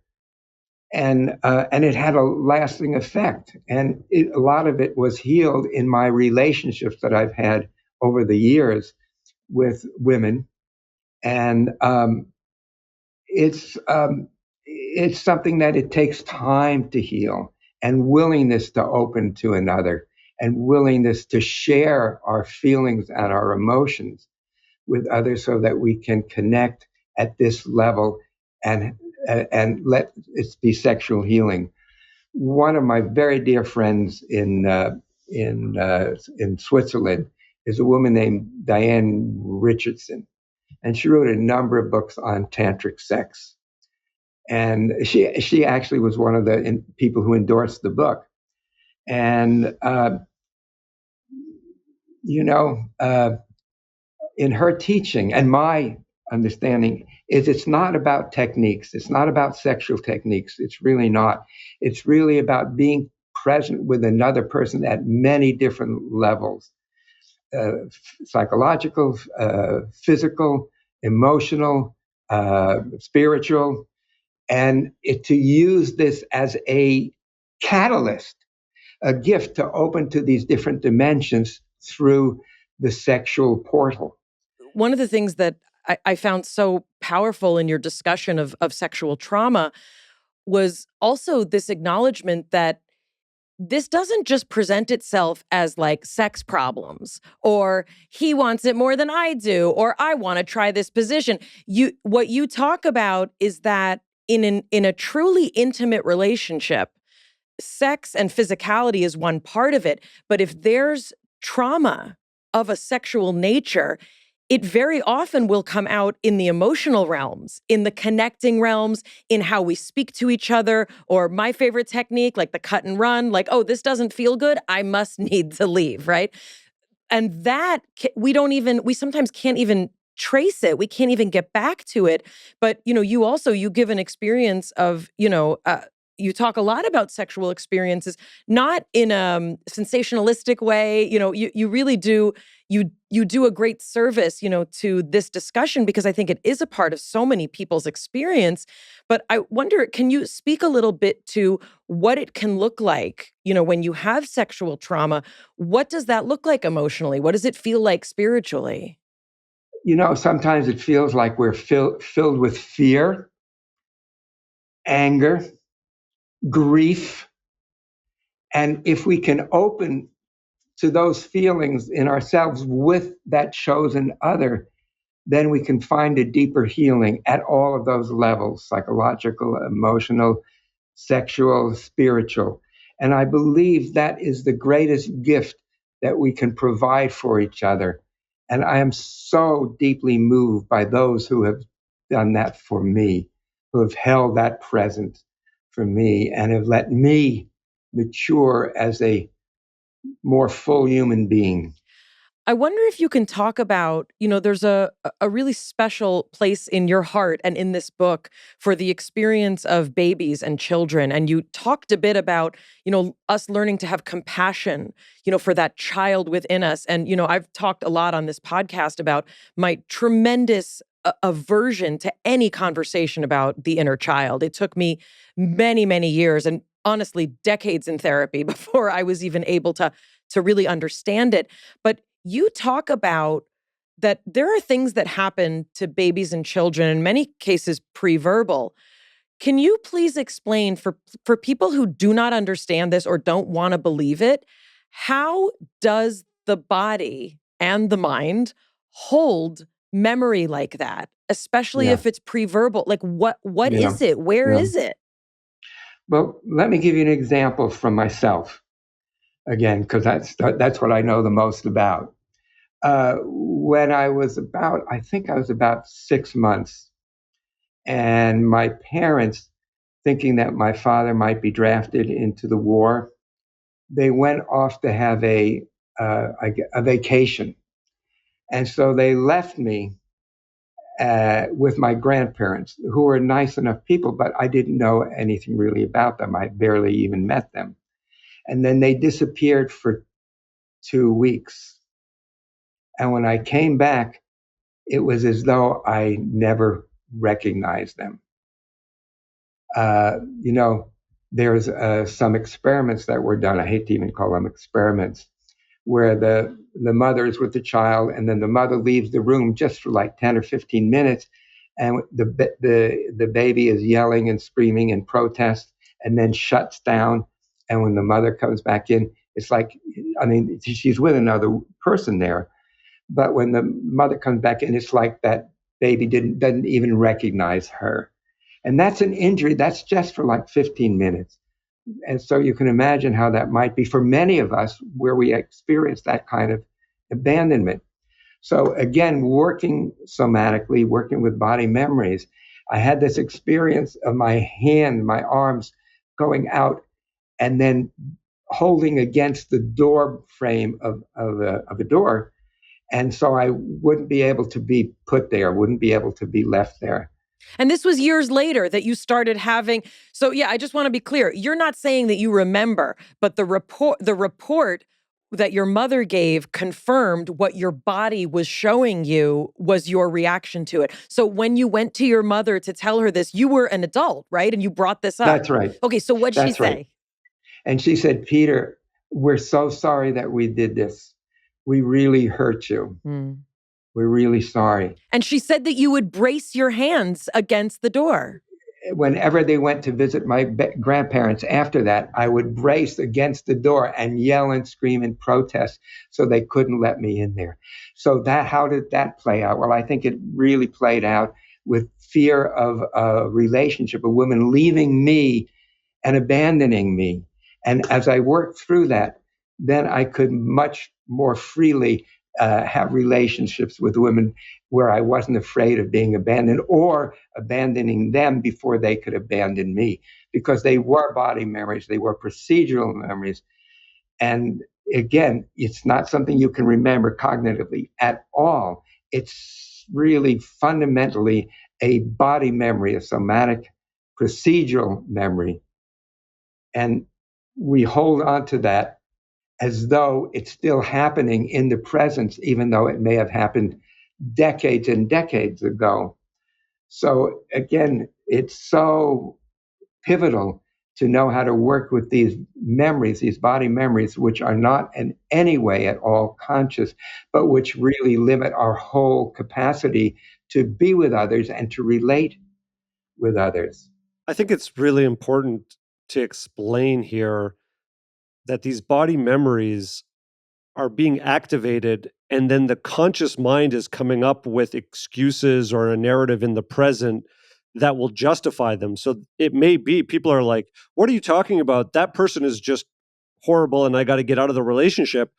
[SPEAKER 2] And it had a lasting effect. And a lot of it was healed in my relationships that I've had over the years with women. And it's something that it takes time to heal, and willingness to open to another, and willingness to share our feelings and our emotions with others so that we can connect at this level and let it be sexual healing. One of my very dear friends in Switzerland is a woman named Diane Richardson, and she wrote a number of books on tantric sex. And she actually was one of the people who endorsed the book. And in her teaching, and my understanding is, it's not about techniques. It's not about sexual techniques. It's really not. It's really about being present with another person at many different levels, psychological, physical, emotional, spiritual, and to use this as a catalyst, a gift to open to these different dimensions through the sexual portal.
[SPEAKER 1] One of the things that I found so powerful in your discussion of sexual trauma was also this acknowledgement that this doesn't just present itself as like sex problems, or he wants it more than I do, or I want to try this position. What you talk about is that in a truly intimate relationship, sex and physicality is one part of it. But if there's trauma of a sexual nature, it very often will come out in the emotional realms, in the connecting realms, in how we speak to each other, or my favorite technique, like the cut and run, like, oh, this doesn't feel good, I must need to leave, right? And that we sometimes can't even trace it. We can't even get back to it. But, you give an experience of, you talk a lot about sexual experiences, not in a sensationalistic way. You really do, you do a great service, to this discussion, because I think it is a part of so many people's experience. But I wonder, can you speak a little bit to what it can look like, when you have sexual trauma? What does that look like emotionally? What does it feel like spiritually?
[SPEAKER 2] Sometimes it feels like we're filled with fear, anger, grief. And if we can open to those feelings in ourselves with that chosen other, then we can find a deeper healing at all of those levels: psychological, emotional, sexual, spiritual. And I believe that is the greatest gift that we can provide for each other. And I am so deeply moved by those who have done that for me, who have held that present for me and have let me mature as a more full human being.
[SPEAKER 1] I wonder if you can talk about, there's a really special place in your heart and in this book for the experience of babies and children. And you talked a bit about, us learning to have compassion, for that child within us. And, I've talked a lot on this podcast about my tremendous aversion to any conversation about the inner child. It took me many, many years and honestly decades in therapy before I was even able to really understand it. But you talk about that there are things that happen to babies and children, in many cases pre-verbal. Can you please explain for people who do not understand this or don't want to believe it, how does the body and the mind hold memory like that, especially
[SPEAKER 2] Yeah,
[SPEAKER 1] if it's pre-verbal? Like what
[SPEAKER 2] yeah,
[SPEAKER 1] is it? Where
[SPEAKER 2] yeah.
[SPEAKER 1] is it?
[SPEAKER 2] Well, let me give you an example from myself again, because that's what I know the most about. When I think I was about 6 months, and my parents, thinking that my father might be drafted into the war, they went off to have a vacation, and so they left me with my grandparents, who were nice enough people, but I didn't know anything really about them. I barely even met them, and then they disappeared for 2 weeks. And when I came back, it was as though I never recognized them. Uh, you know, there's some experiments that were done. I hate to even call them experiments, where the mother's with the child, and then the mother leaves the room just for like 10 or 15 minutes, and the baby is yelling and screaming in protest, and then shuts down. And when the mother comes back in, it's like, I mean, she's with another person there, but when the mother comes back in, it's like that baby doesn't even recognize her. And that's an injury that's just for like 15 minutes. And so you can imagine how that might be for many of us where we experience that kind of abandonment. So again, working somatically, working with body memories, I had this experience of my arms going out and then holding against the door frame of a door. And so I wouldn't be able to be put there, wouldn't be able to be left there.
[SPEAKER 1] And this was years later that you started having. So yeah, I just want to be clear. You're not saying that you remember, but the report that your mother gave confirmed what your body was showing you was your reaction to it. So when you went to your mother to tell her this, you were an adult, right? And you brought this up.
[SPEAKER 2] That's right.
[SPEAKER 1] Okay, so what'd she
[SPEAKER 2] That's right.
[SPEAKER 1] say?
[SPEAKER 2] And she said, Peter, we're so sorry that we did this. We really hurt you. We're really sorry.
[SPEAKER 1] And she said that you would brace your hands against the door.
[SPEAKER 2] Whenever they went to visit my grandparents after that, I would brace against the door and yell and scream and protest so they couldn't let me in there. So how did that play out? Well, I think it really played out with fear of a relationship, a woman leaving me and abandoning me. And as I worked through that, then I could much more freely have relationships with women where I wasn't afraid of being abandoned or abandoning them before they could abandon me, because they were body memories, they were procedural memories. And again, it's not something you can remember cognitively at all. It's really fundamentally a body memory, a somatic procedural memory. And we hold on to that as though it's still happening in the present, even though it may have happened decades and decades ago. So again, it's so pivotal to know how to work with these memories, these body memories, which are not in any way at all conscious, but which really limit our whole capacity to be with others and to relate with others.
[SPEAKER 4] I think it's really important to explain here that these body memories are being activated, and then the conscious mind is coming up with excuses or a narrative in the present that will justify them. So it may be people are like, what are you talking about? That person is just horrible and I got to get out of the relationship.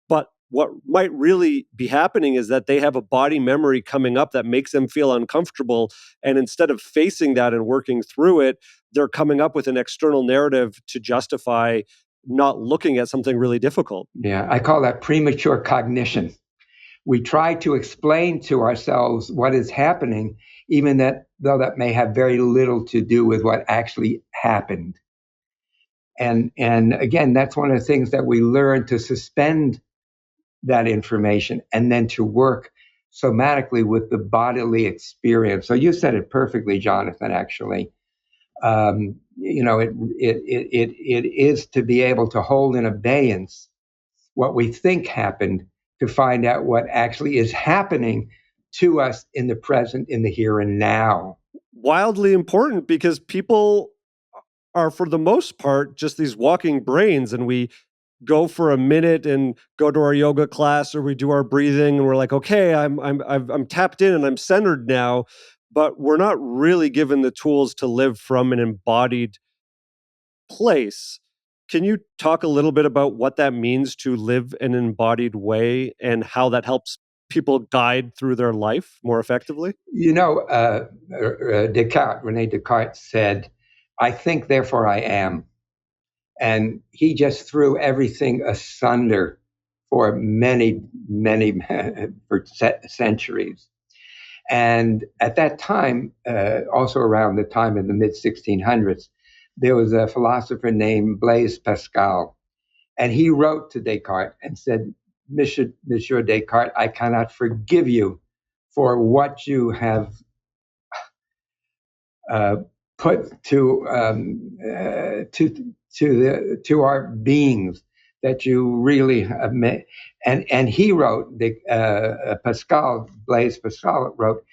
[SPEAKER 4] But what might really be happening is that they have a body memory coming up that makes them feel uncomfortable. And instead of facing that and working through it, they're coming up with an external narrative to justify not looking at something really difficult.
[SPEAKER 2] Yeah, I call that premature cognition. We try to explain to ourselves what is happening, even though that may have very little to do with what actually happened. And again, that's one of the things that we learn, to suspend that information and then to work somatically with the bodily experience. So you said it perfectly, Jonathan, actually. It is to be able to hold in abeyance what we think happened, to find out what actually is happening to us in the present, in the here and now.
[SPEAKER 4] Wildly important, because people are, for the most part, just these walking brains, and we go for a minute and go to our yoga class, or we do our breathing and we're like, okay, I'm tapped in and I'm centered now, but we're not really given the tools to live from an embodied place. Can you talk a little bit about what that means to live an embodied way and how that helps people guide through their life more effectively?
[SPEAKER 2] Rene Descartes said, I think, therefore I am. And he just threw everything asunder for many, many for centuries. And at that time, also around the time in the mid 1600s, there was a philosopher named Blaise Pascal. And he wrote to Descartes and said, Monsieur Descartes, I cannot forgive you for what you have put to our beings, that you really have made. And he wrote, Blaise Pascal wrote,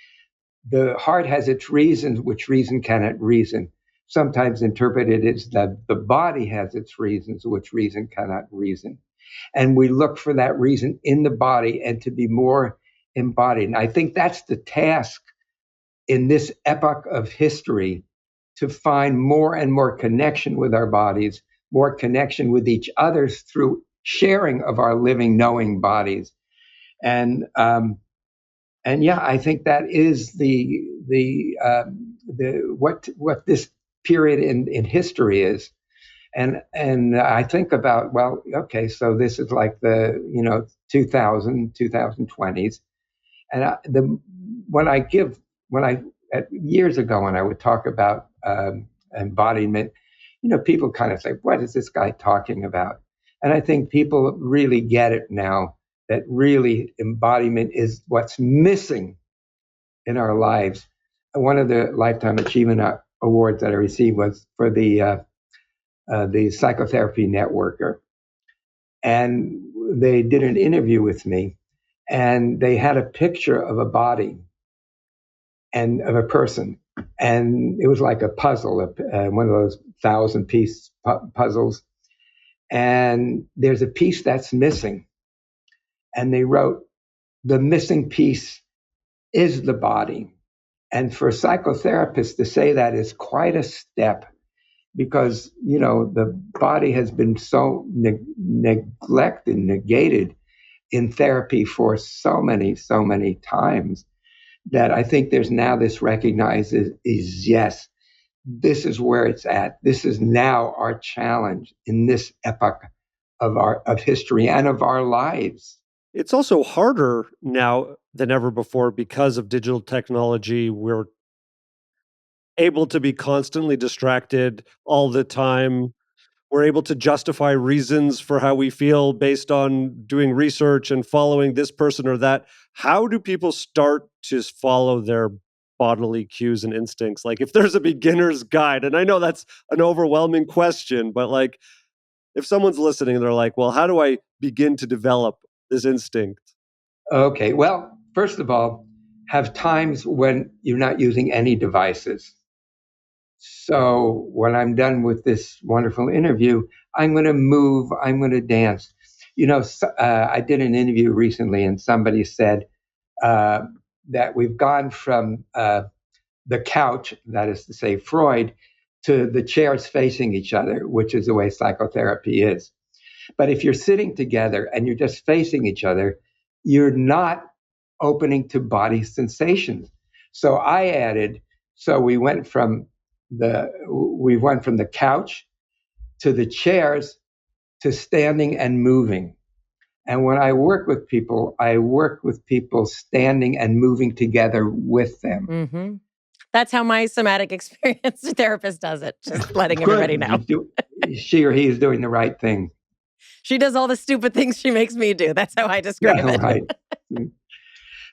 [SPEAKER 2] the heart has its reasons which reason cannot reason. Sometimes interpreted as that the body has its reasons which reason cannot reason. And we look for that reason in the body and to be more embodied. And I think that's the task in this epoch of history, to find more and more connection with our bodies, more connection with each other through sharing of our living, knowing bodies. And yeah, I think that is what this period in history is. And I think about, well, okay, so this is like the 2020s, and years ago when I would talk about embodiment, people kind of say, what is this guy talking about? And I think people really get it now, that really embodiment is what's missing in our lives. One of the Lifetime Achievement Awards that I received was for the Psychotherapy Networker. And they did an interview with me, and they had a picture of a body and of a person. And it was like a puzzle, one of those 1,000-piece puzzles. And there's a piece that's missing. And they wrote, the missing piece is the body. And for psychotherapists to say that is quite a step, because, the body has been so neglected, negated in therapy for so many times, that I think there's now this recognizes is yes, this is where it's at. This is now our challenge in this epoch of history and of our lives.
[SPEAKER 4] It's also harder now than ever before because of digital technology. We're able to be constantly distracted all the time. we're able to justify reasons for how we feel based on doing research and following this person or that. How do people start to follow their bodily cues and instincts? Like if there's a beginner's guide, and I know that's an overwhelming question, but like if someone's listening and they're like, well, how do I begin to develop this instinct?
[SPEAKER 2] Okay, well, first of all, have times when you're not using any devices. So when I'm done with this wonderful interview, I'm going to move, I'm going to dance. I did an interview recently and somebody said that we've gone from the couch, that is to say, Freud, to the chairs facing each other, which is the way psychotherapy is. But if you're sitting together and you're just facing each other, you're not opening to body sensations. So I added, so we went from the couch to the chairs to standing and moving. And when I work with people standing and moving together with them.
[SPEAKER 1] Mm-hmm. That's how my somatic experience therapist does it. Just letting everybody know.
[SPEAKER 2] She or he is doing the right thing.
[SPEAKER 1] She does all the stupid things she makes me do. That's how I describe it.
[SPEAKER 2] Right.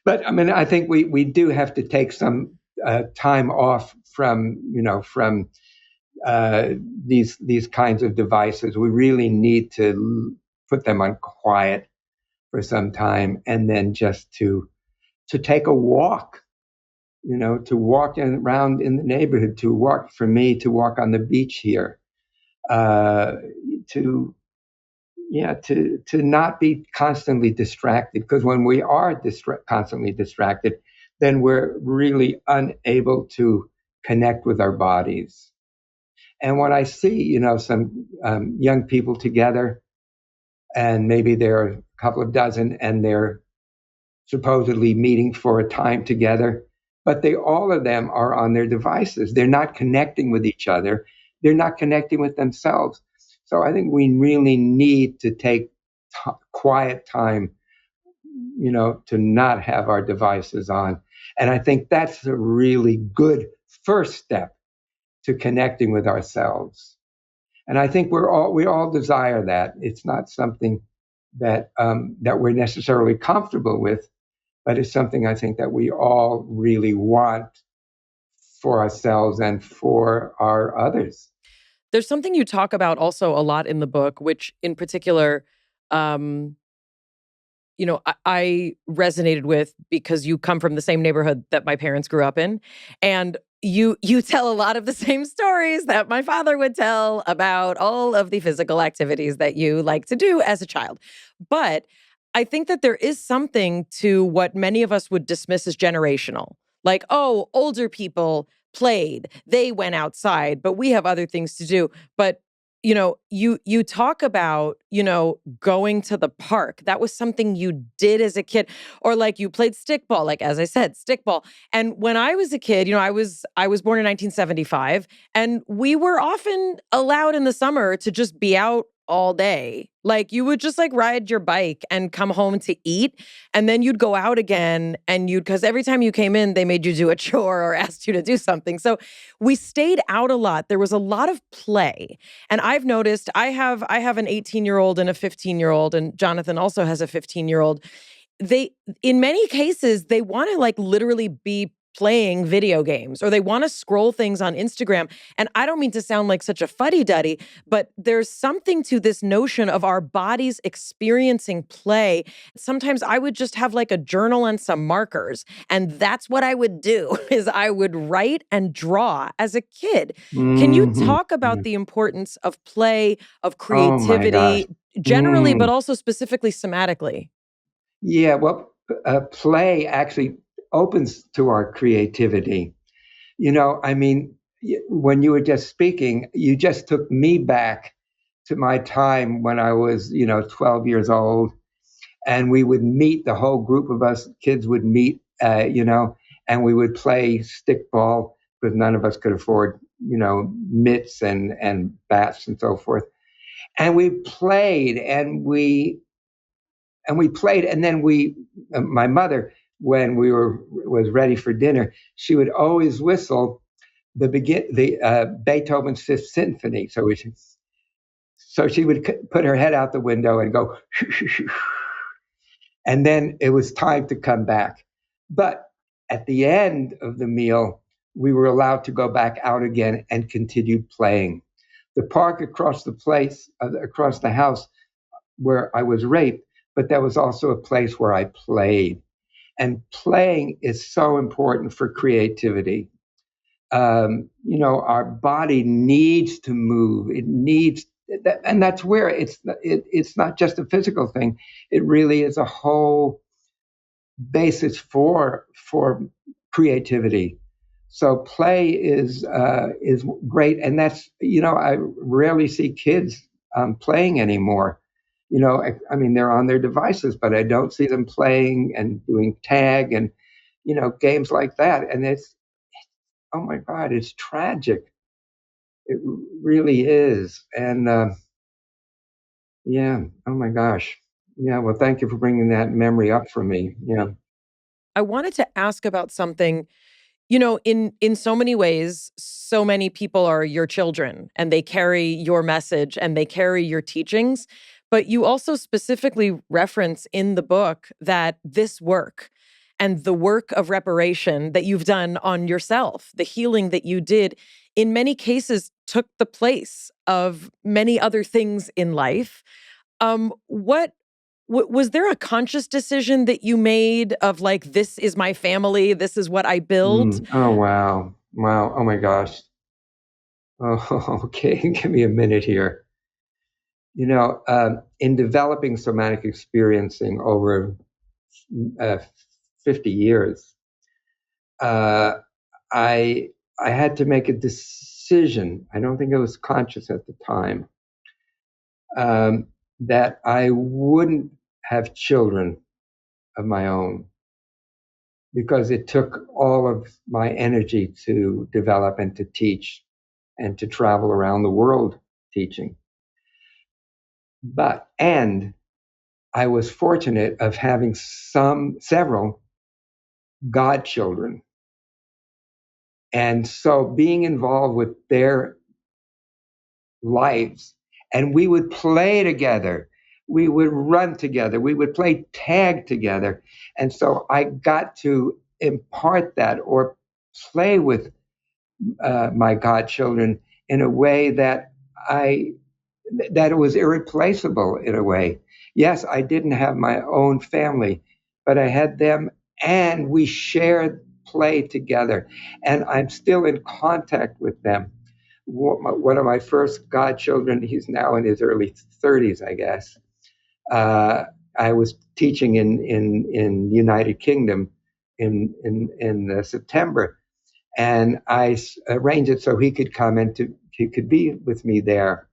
[SPEAKER 2] But I mean, I think we do have to take some time off from these kinds of devices. We really need to put them on quiet for some time, and then just to take a walk. To walk around in the neighborhood, to walk on the beach here, to not be constantly distracted, because when we are constantly distracted, then we're really unable to connect with our bodies. And when I see, some young people together, and maybe there are a couple of dozen, and they're supposedly meeting for a time together, but all of them are on their devices. They're not connecting with each other. They're not connecting with themselves. So I think we really need to take quiet time, to not have our devices on. And I think that's a really good first step to connecting with ourselves. And I think we all desire that. It's not something that we're necessarily comfortable with, but it's something I think that we all really want for ourselves and for our others.
[SPEAKER 1] There's something you talk about also a lot in the book, which in particular, I resonated with because you come from the same neighborhood that my parents grew up in. And you tell a lot of the same stories that my father would tell about all of the physical activities that you like to do as a child. But I think that there is something to what many of us would dismiss as generational. Like, oh, older people played, they went outside, but we have other things to do. But, you talk about, going to the park. That was something you did as a kid. Or like you played stickball, like as I said, stickball. And when I was a kid, I was born in 1975, and we were often allowed in the summer to just be out all day. Like you would just like ride your bike and come home to eat. And then you'd go out again because every time you came in, they made you do a chore or asked you to do something. So we stayed out a lot. There was a lot of play. And I've noticed I have an 18-year-old and a 15-year-old, and Jonathan also has a 15-year-old. In many cases, they want to like literally be playing video games, or they want to scroll things on Instagram. And I don't mean to sound like such a fuddy-duddy, but there's something to this notion of our bodies experiencing play. Sometimes I would just have like a journal and some markers, and that's what I would do, is I would write and draw as a kid. Can you talk about the importance of play, of creativity, generally, but also specifically somatically?
[SPEAKER 2] Yeah, well, play actually opens to our creativity. I mean, when you were just speaking, you just took me back to my time when I was, 12 years old, and we would meet, the whole group of us kids would meet, and we would play stickball because none of us could afford, mitts and bats and so forth. And we played and we played, and then my mother, when was ready for dinner, she would always whistle the Beethoven's Fifth Symphony. So So she would put her head out the window and go, and then it was time to come back. But at the end of the meal, we were allowed to go back out again and continued playing. The park across across the house where I was raped, but that was also a place where I played. And playing is so important for creativity. Our body needs to move. It needs, and that's where it's not just a physical thing. It really is a whole basis for creativity. So play is great, and that's I rarely see kids playing anymore. I mean, they're on their devices, but I don't see them playing and doing tag and games like that. And it's oh my God, it's tragic. It really is. And yeah, oh my gosh. Yeah, well, thank you for bringing that memory up for me. Yeah.
[SPEAKER 1] I wanted to ask about something. In so many ways, so many people are your children and they carry your message and they carry your teachings. But you also specifically reference in the book that this work and the work of reparation that you've done on yourself, the healing that you did, in many cases took the place of many other things in life. What was there a conscious decision that you made of like, this is my family, this is what I build?
[SPEAKER 2] Oh, wow. Wow. Oh my gosh. Oh, okay. Give me a minute here. In developing somatic experiencing over 50 years, I had to make a decision. I don't think it was conscious at the time, that I wouldn't have children of my own because it took all of my energy to develop and to teach and to travel around the world teaching. And I was fortunate of having several godchildren. And so being involved with their lives, and we would play together, we would run together, we would play tag together. And so I got to impart that or play with my godchildren in a way that it was irreplaceable in a way. Yes, I didn't have my own family, but I had them and we shared play together. And I'm still in contact with them. One of my first godchildren, he's now in his early 30s, I guess. I was teaching in United Kingdom in September, and I arranged it so he could come and he could be with me there.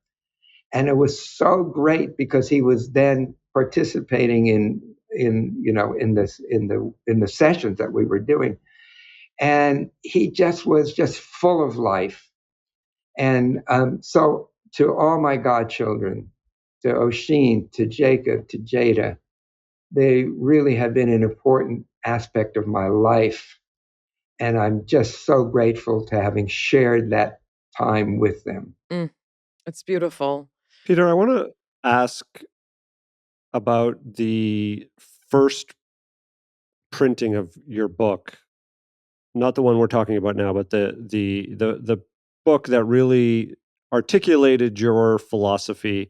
[SPEAKER 2] And it was so great because he was then participating in the sessions that we were doing, and he was just full of life. And so to all my godchildren, to Oshin, to Jacob, to Jada, they really have been an important aspect of my life. And I'm just so grateful to having shared that time with them.
[SPEAKER 1] It's beautiful.
[SPEAKER 4] Peter, I want to ask about the first printing of your book, not the one we're talking about now, but the book that really articulated your philosophy.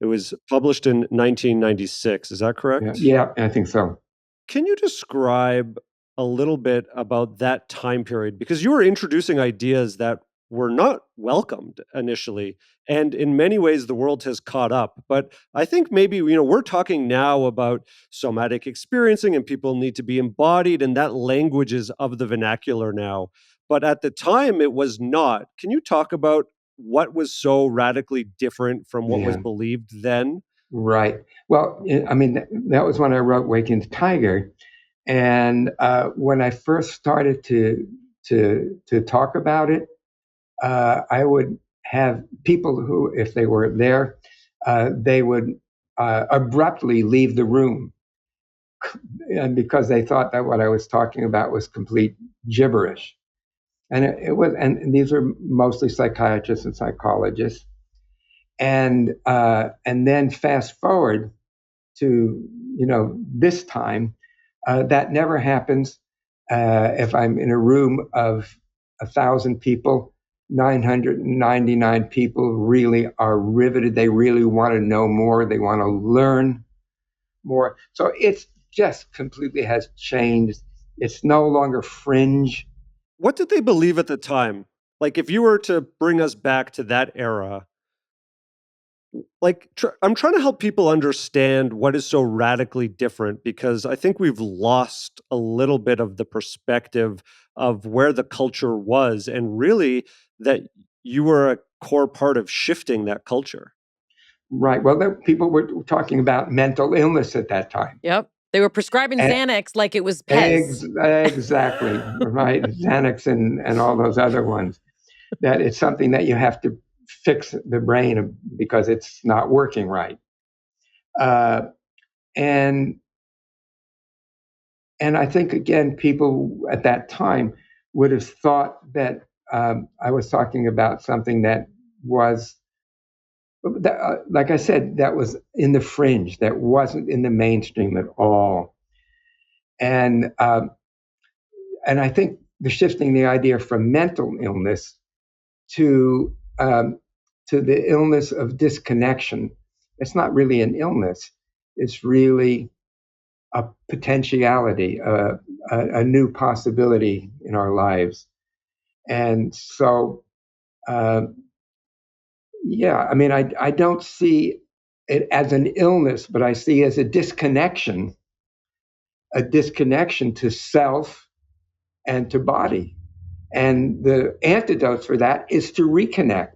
[SPEAKER 4] It was published in 1996. Is that correct?
[SPEAKER 2] Yeah, I think so.
[SPEAKER 4] Can you describe a little bit about that time period? Because you were introducing ideas that were not welcomed initially. And in many ways, the world has caught up. But I think maybe, we're talking now about somatic experiencing and people need to be embodied, and that language is of the vernacular now. But at the time, it was not. Can you talk about what was so radically different from what was believed then?
[SPEAKER 2] Right. Well, I mean, that was when I wrote Waking the Tiger. And when I first started to talk about it, I would have people who, if they were there, they would abruptly leave the room, and because they thought that what I was talking about was complete gibberish. And it was, and these were mostly psychiatrists and psychologists. And then fast forward to this time, that never happens. If I'm in a room of 1,000 people, 999 people really are riveted. They really want to know more. They want to learn more. So it's just completely has changed. It's no longer fringe.
[SPEAKER 4] What did they believe at the time? Like, if you were to bring us back to that era, like, I'm trying to help people understand what is so radically different, because I think we've lost a little bit of the perspective of where the culture was, and really that you were a core part of shifting that culture.
[SPEAKER 2] Right. Well, people were talking about mental illness at that time.
[SPEAKER 1] Yep. They were prescribing Xanax like it was Pez.
[SPEAKER 2] Exactly. Right. Xanax and all those other ones. That it's something that you have to fix the brain because it's not working right. And I think, again, people at that time would have thought that I was talking about something that was, like I said, that was in the fringe, that wasn't in the mainstream at all. And I think the shifting the idea from mental illness to the illness of disconnection. It's not really an illness. It's really a potentiality, a new possibility in our lives. And so, yeah, I mean, I don't see it as an illness, but I see it as a disconnection to self and to body. And the antidote for that is to reconnect.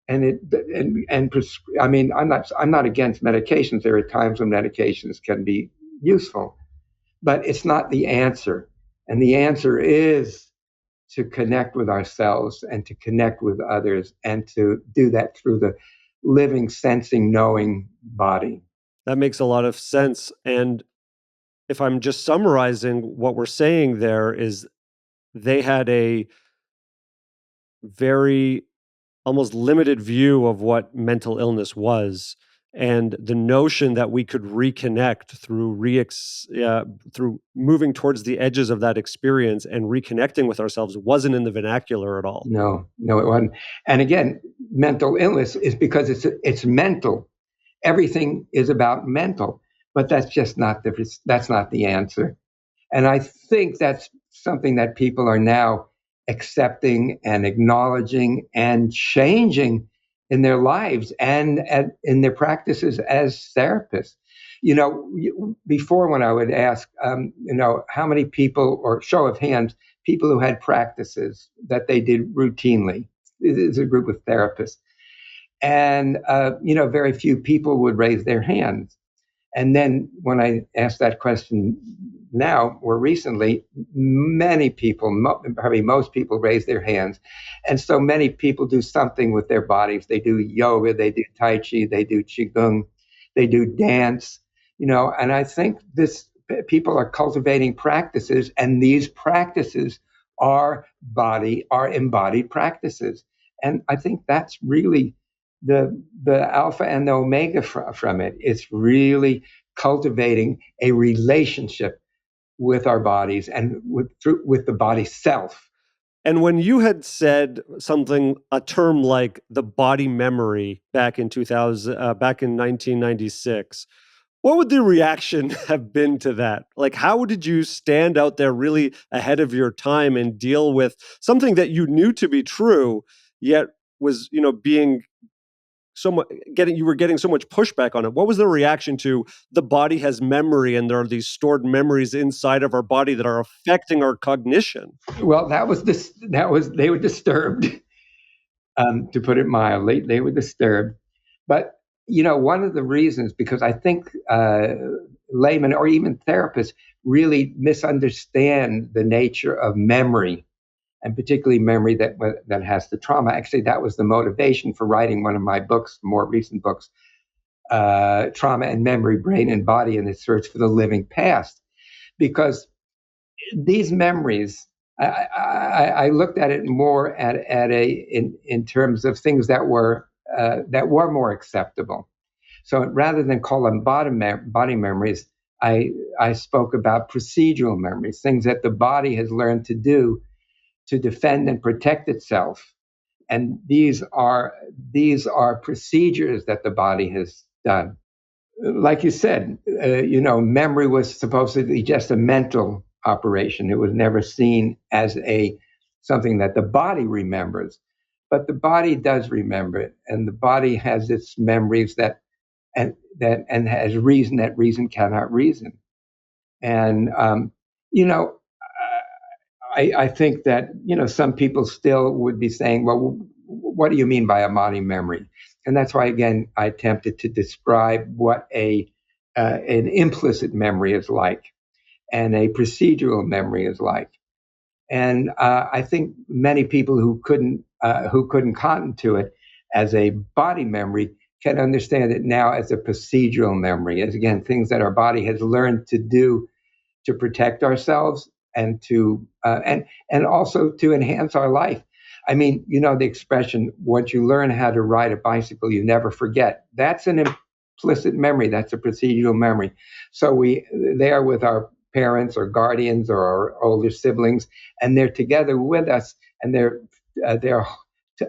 [SPEAKER 2] I mean, I'm not against medications. There are times when medications can be useful, but it's not the answer. And the answer is to connect with ourselves and to connect with others, and to do that through the living, sensing, knowing body.
[SPEAKER 4] That makes a lot of sense. And if I'm just summarizing what we're saying there, is they had a very almost limited view of what mental illness was, and the notion that we could reconnect through moving towards the edges of that experience and reconnecting with ourselves wasn't in the vernacular at all.
[SPEAKER 2] No, it wasn't. And again, mental illness is because it's mental. Everything is about mental, but that's not the answer. And I think that's something that people are now accepting and acknowledging and changing in their lives and in their practices as therapists. Before, when I would ask, how many people, or show of hands, people who had practices that they did routinely. It's a group of therapists. And, very few people would raise their hands. And then when I asked that question now, or recently, many people, probably most people, raise their hands. And so many people do something with their bodies. They do yoga, they do Tai Chi, they do Qigong, they do dance, and I think people are cultivating practices, and these practices are embodied practices. And I think that's really the alpha and the omega from it. It's really cultivating a relationship with our bodies and with the body self.
[SPEAKER 4] And when you had said a term like the body memory back in 1996, what would the reaction have been to that? Like, how did you stand out there really ahead of your time and deal with something that you knew to be true, yet was, being you were getting so much pushback on it? What was the reaction to the body has memory, and there are these stored memories inside of our body that are affecting our cognition?
[SPEAKER 2] Well, they were disturbed, to put it mildly. They were disturbed. But, one of the reasons, because I think laymen or even therapists really misunderstand the nature of memory, and particularly memory that has the trauma. Actually, that was the motivation for writing one of my books, more recent books, Trauma and Memory, Brain and Body in the Search for the Living Past. Because these memories, I looked at it more in terms of things that were that were more acceptable. So rather than call them body memories, I spoke about procedural memories, things that the body has learned to do to defend and protect itself. And these are procedures that the body has done. Like you said, memory was supposed to be just a mental operation. It was never seen as something that the body remembers. But the body does remember it, and the body has its memories and has reason that reason cannot reason. And I think that some people still would be saying, well, what do you mean by a body memory? And that's why, again, I attempted to describe what an implicit memory is like and a procedural memory is like. And I think many people who couldn't cotton to it as a body memory can understand it now as a procedural memory, as again things that our body has learned to do to protect ourselves and to and also to enhance our life. I mean, the expression, once you learn how to ride a bicycle, you never forget. That's an implicit memory. That's a procedural memory. So we there with our parents or guardians or our older siblings, and they're together with us, and they're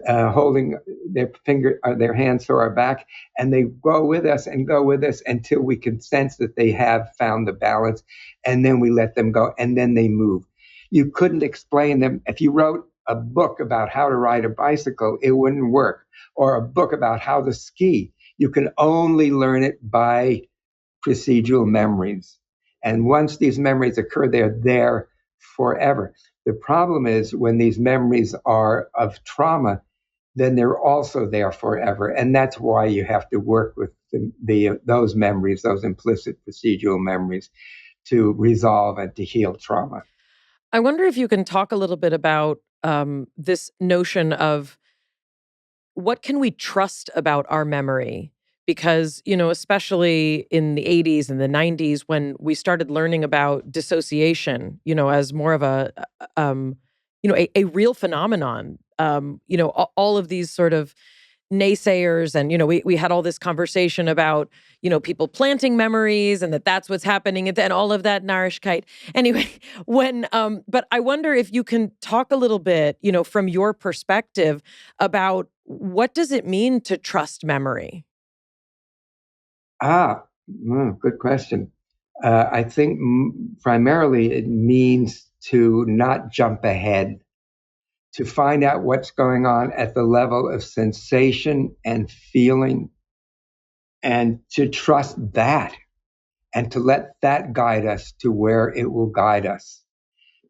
[SPEAKER 2] holding their hands to our back, and they go with us until we can sense that they have found the balance, and then we let them go, and then they move. You couldn't explain them. If you wrote a book about how to ride a bicycle, it wouldn't work, or a book about how to ski. You can only learn it by procedural memories. And once these memories occur, they're there forever. The problem is when these memories are of trauma, then they're also there forever. And that's why you have to work with those memories, those implicit procedural memories, to resolve and to heal trauma.
[SPEAKER 1] I wonder if you can talk a little bit about this notion of what can we trust about our memory? Because, especially in the 80s and the 90s, when we started learning about dissociation, as more of a real phenomenon, all of these sort of naysayers and, we had all this conversation about, people planting memories and that's what's happening and all of that Narishkeit. Anyway, but I wonder if you can talk a little bit, from your perspective about what does it mean to trust memory?
[SPEAKER 2] Good question. I think primarily it means to not jump ahead, to find out what's going on at the level of sensation and feeling, and to trust that, and to let that guide us to where it will guide us.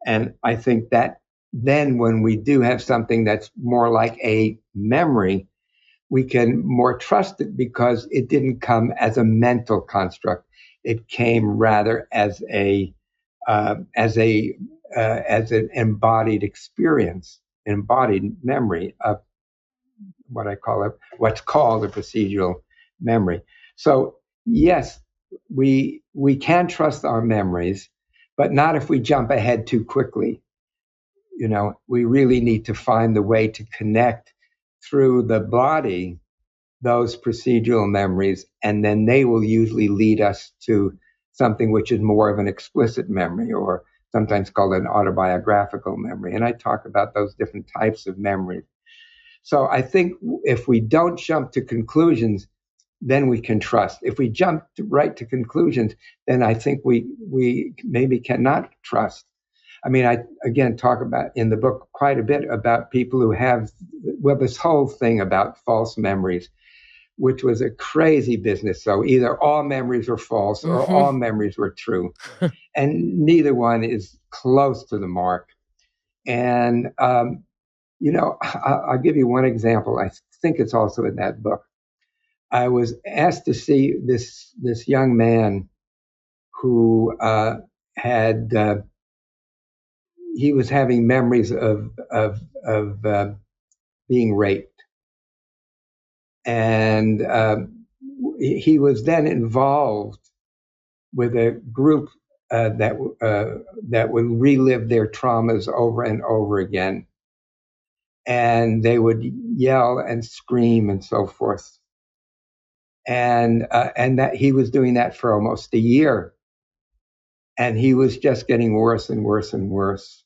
[SPEAKER 2] And I think that then when we do have something that's more like a memory, we can more trust it because it didn't come as a mental construct. It came rather as an embodied experience, embodied memory of what's called a procedural memory. So yes, we can trust our memories, but not if we jump ahead too quickly. We really need to find the way to connect through the body those procedural memories, and then they will usually lead us to something which is more of an explicit memory, or sometimes called an autobiographical memory. And I talk about those different types of memories. So I think if we don't jump to conclusions, then we can trust. If we jump right to conclusions, then I think we maybe cannot trust. I mean, I again talk about in the book quite a bit about people who have this whole thing about false memories, which was a crazy business. So either all memories were false or all memories were true. And neither one is close to the mark. And, I'll give you one example. I think it's also in that book. I was asked to see this young man who he was having memories of being raped. And he was then involved with a group that would relive their traumas over and over again. and they would yell and scream and so forth. And that he was doing that for almost a year. And he was just getting worse and worse and worse.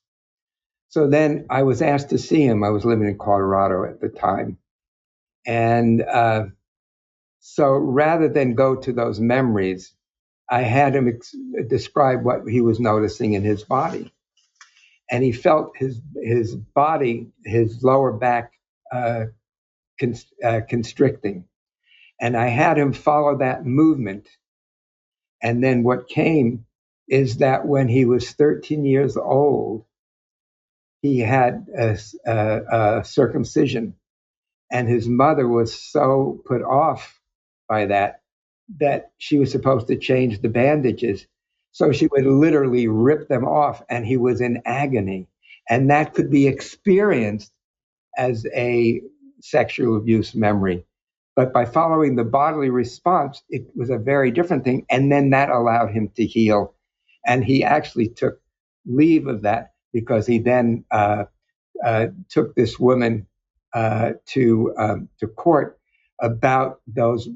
[SPEAKER 2] So then I was asked to see him. I was living in Colorado at the time. And so rather than go to those memories, I had him describe what he was noticing in his body. And he felt his body, his lower back constricting. And I had him follow that movement. And then what came is that when he was 13 years old, he had a circumcision. And his mother was so put off by that she was supposed to change the bandages. So she would literally rip them off, and he was in agony. And that could be experienced as a sexual abuse memory. But by following the bodily response, it was a very different thing. And then that allowed him to heal. And he actually took leave of that because he then took this woman to court about those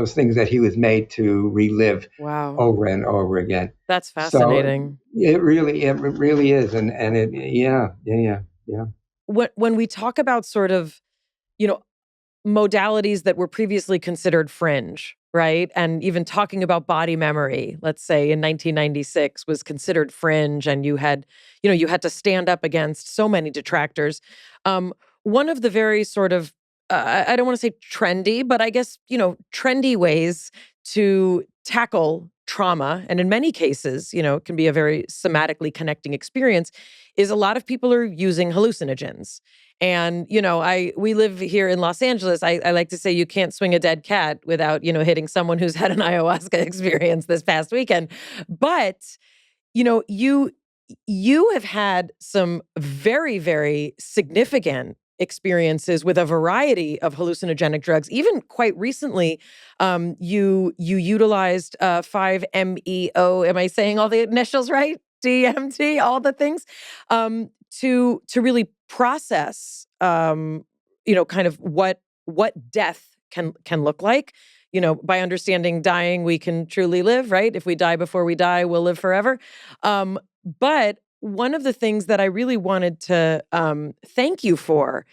[SPEAKER 2] things that he was made to relive over and over again.
[SPEAKER 1] That's fascinating.
[SPEAKER 2] So it really is. And it, yeah.
[SPEAKER 1] When we talk about sort of, modalities that were previously considered fringe, right? And even talking about body memory, let's say in 1996 was considered fringe, and you had to stand up against so many detractors. One of the very sort of, I don't want to say trendy, but I guess, trendy ways to tackle trauma, and in many cases, it can be a very somatically connecting experience, is a lot of people are using hallucinogens. And, we live here in Los Angeles. I like to say you can't swing a dead cat without, hitting someone who's had an ayahuasca experience this past weekend. But, you have had some very, very significant experiences with a variety of hallucinogenic drugs. Even quite recently, you utilized 5-MeO. Am I saying all the initials right? DMT, all the things, to really process, kind of what death can look like. By understanding dying, we can truly live, right? If we die before we die, we'll live forever. But one of the things that I really wanted to thank you for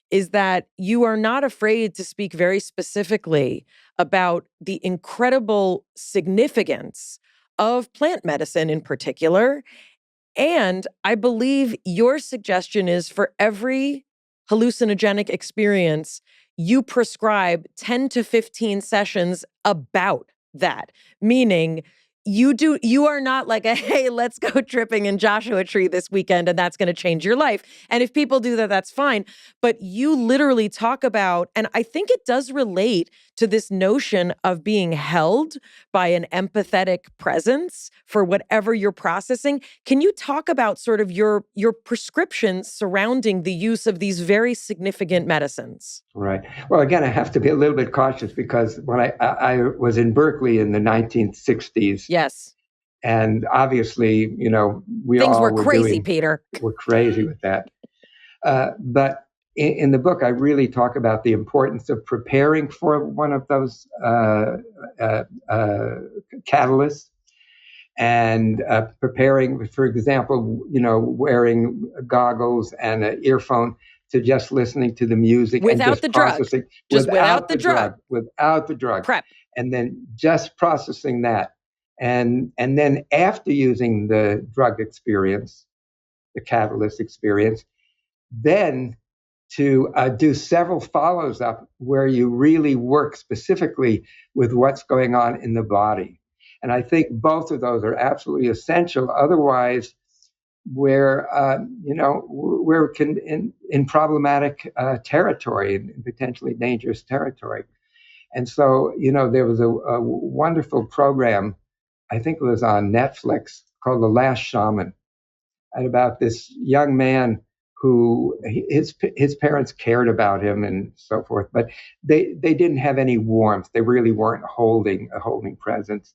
[SPEAKER 1] is that you are not afraid to speak very specifically about the incredible significance of plant medicine in particular. And I believe your suggestion is for every hallucinogenic experience, you prescribe 10 to 15 sessions about that, meaning you are not like hey, let's go tripping in Joshua Tree this weekend and that's going to change your life. And if people do that, that's fine. But you literally talk about, and I think it does relate to this notion of being held by an empathetic presence for whatever you're processing. Can you talk about sort of your prescriptions surrounding the use of these very significant medicines?
[SPEAKER 2] Right. Well, again, I have to be a little bit cautious because when I was in Berkeley in the 1960s.
[SPEAKER 1] Yes.
[SPEAKER 2] And obviously, we
[SPEAKER 1] things
[SPEAKER 2] all
[SPEAKER 1] were crazy, Peter.
[SPEAKER 2] We're crazy with that. But in the book, I really talk about the importance of preparing for one of those catalysts and preparing, for example, wearing goggles and an earphone to just listening to the music
[SPEAKER 1] without
[SPEAKER 2] and just
[SPEAKER 1] the processing.
[SPEAKER 2] Drug.
[SPEAKER 1] Without the drug.
[SPEAKER 2] Without the drug.
[SPEAKER 1] Prep.
[SPEAKER 2] And then just processing that. And then after using the drug experience, the catalyst experience, then to do several follows up where you really work specifically with what's going on in the body. And I think both of those are absolutely essential. Otherwise, we're in problematic territory, and potentially dangerous territory. And so, there was a wonderful program, I think it was on Netflix, called The Last Shaman, and about this young man who his parents cared about him and so forth, but they didn't have any warmth. They really weren't holding presence.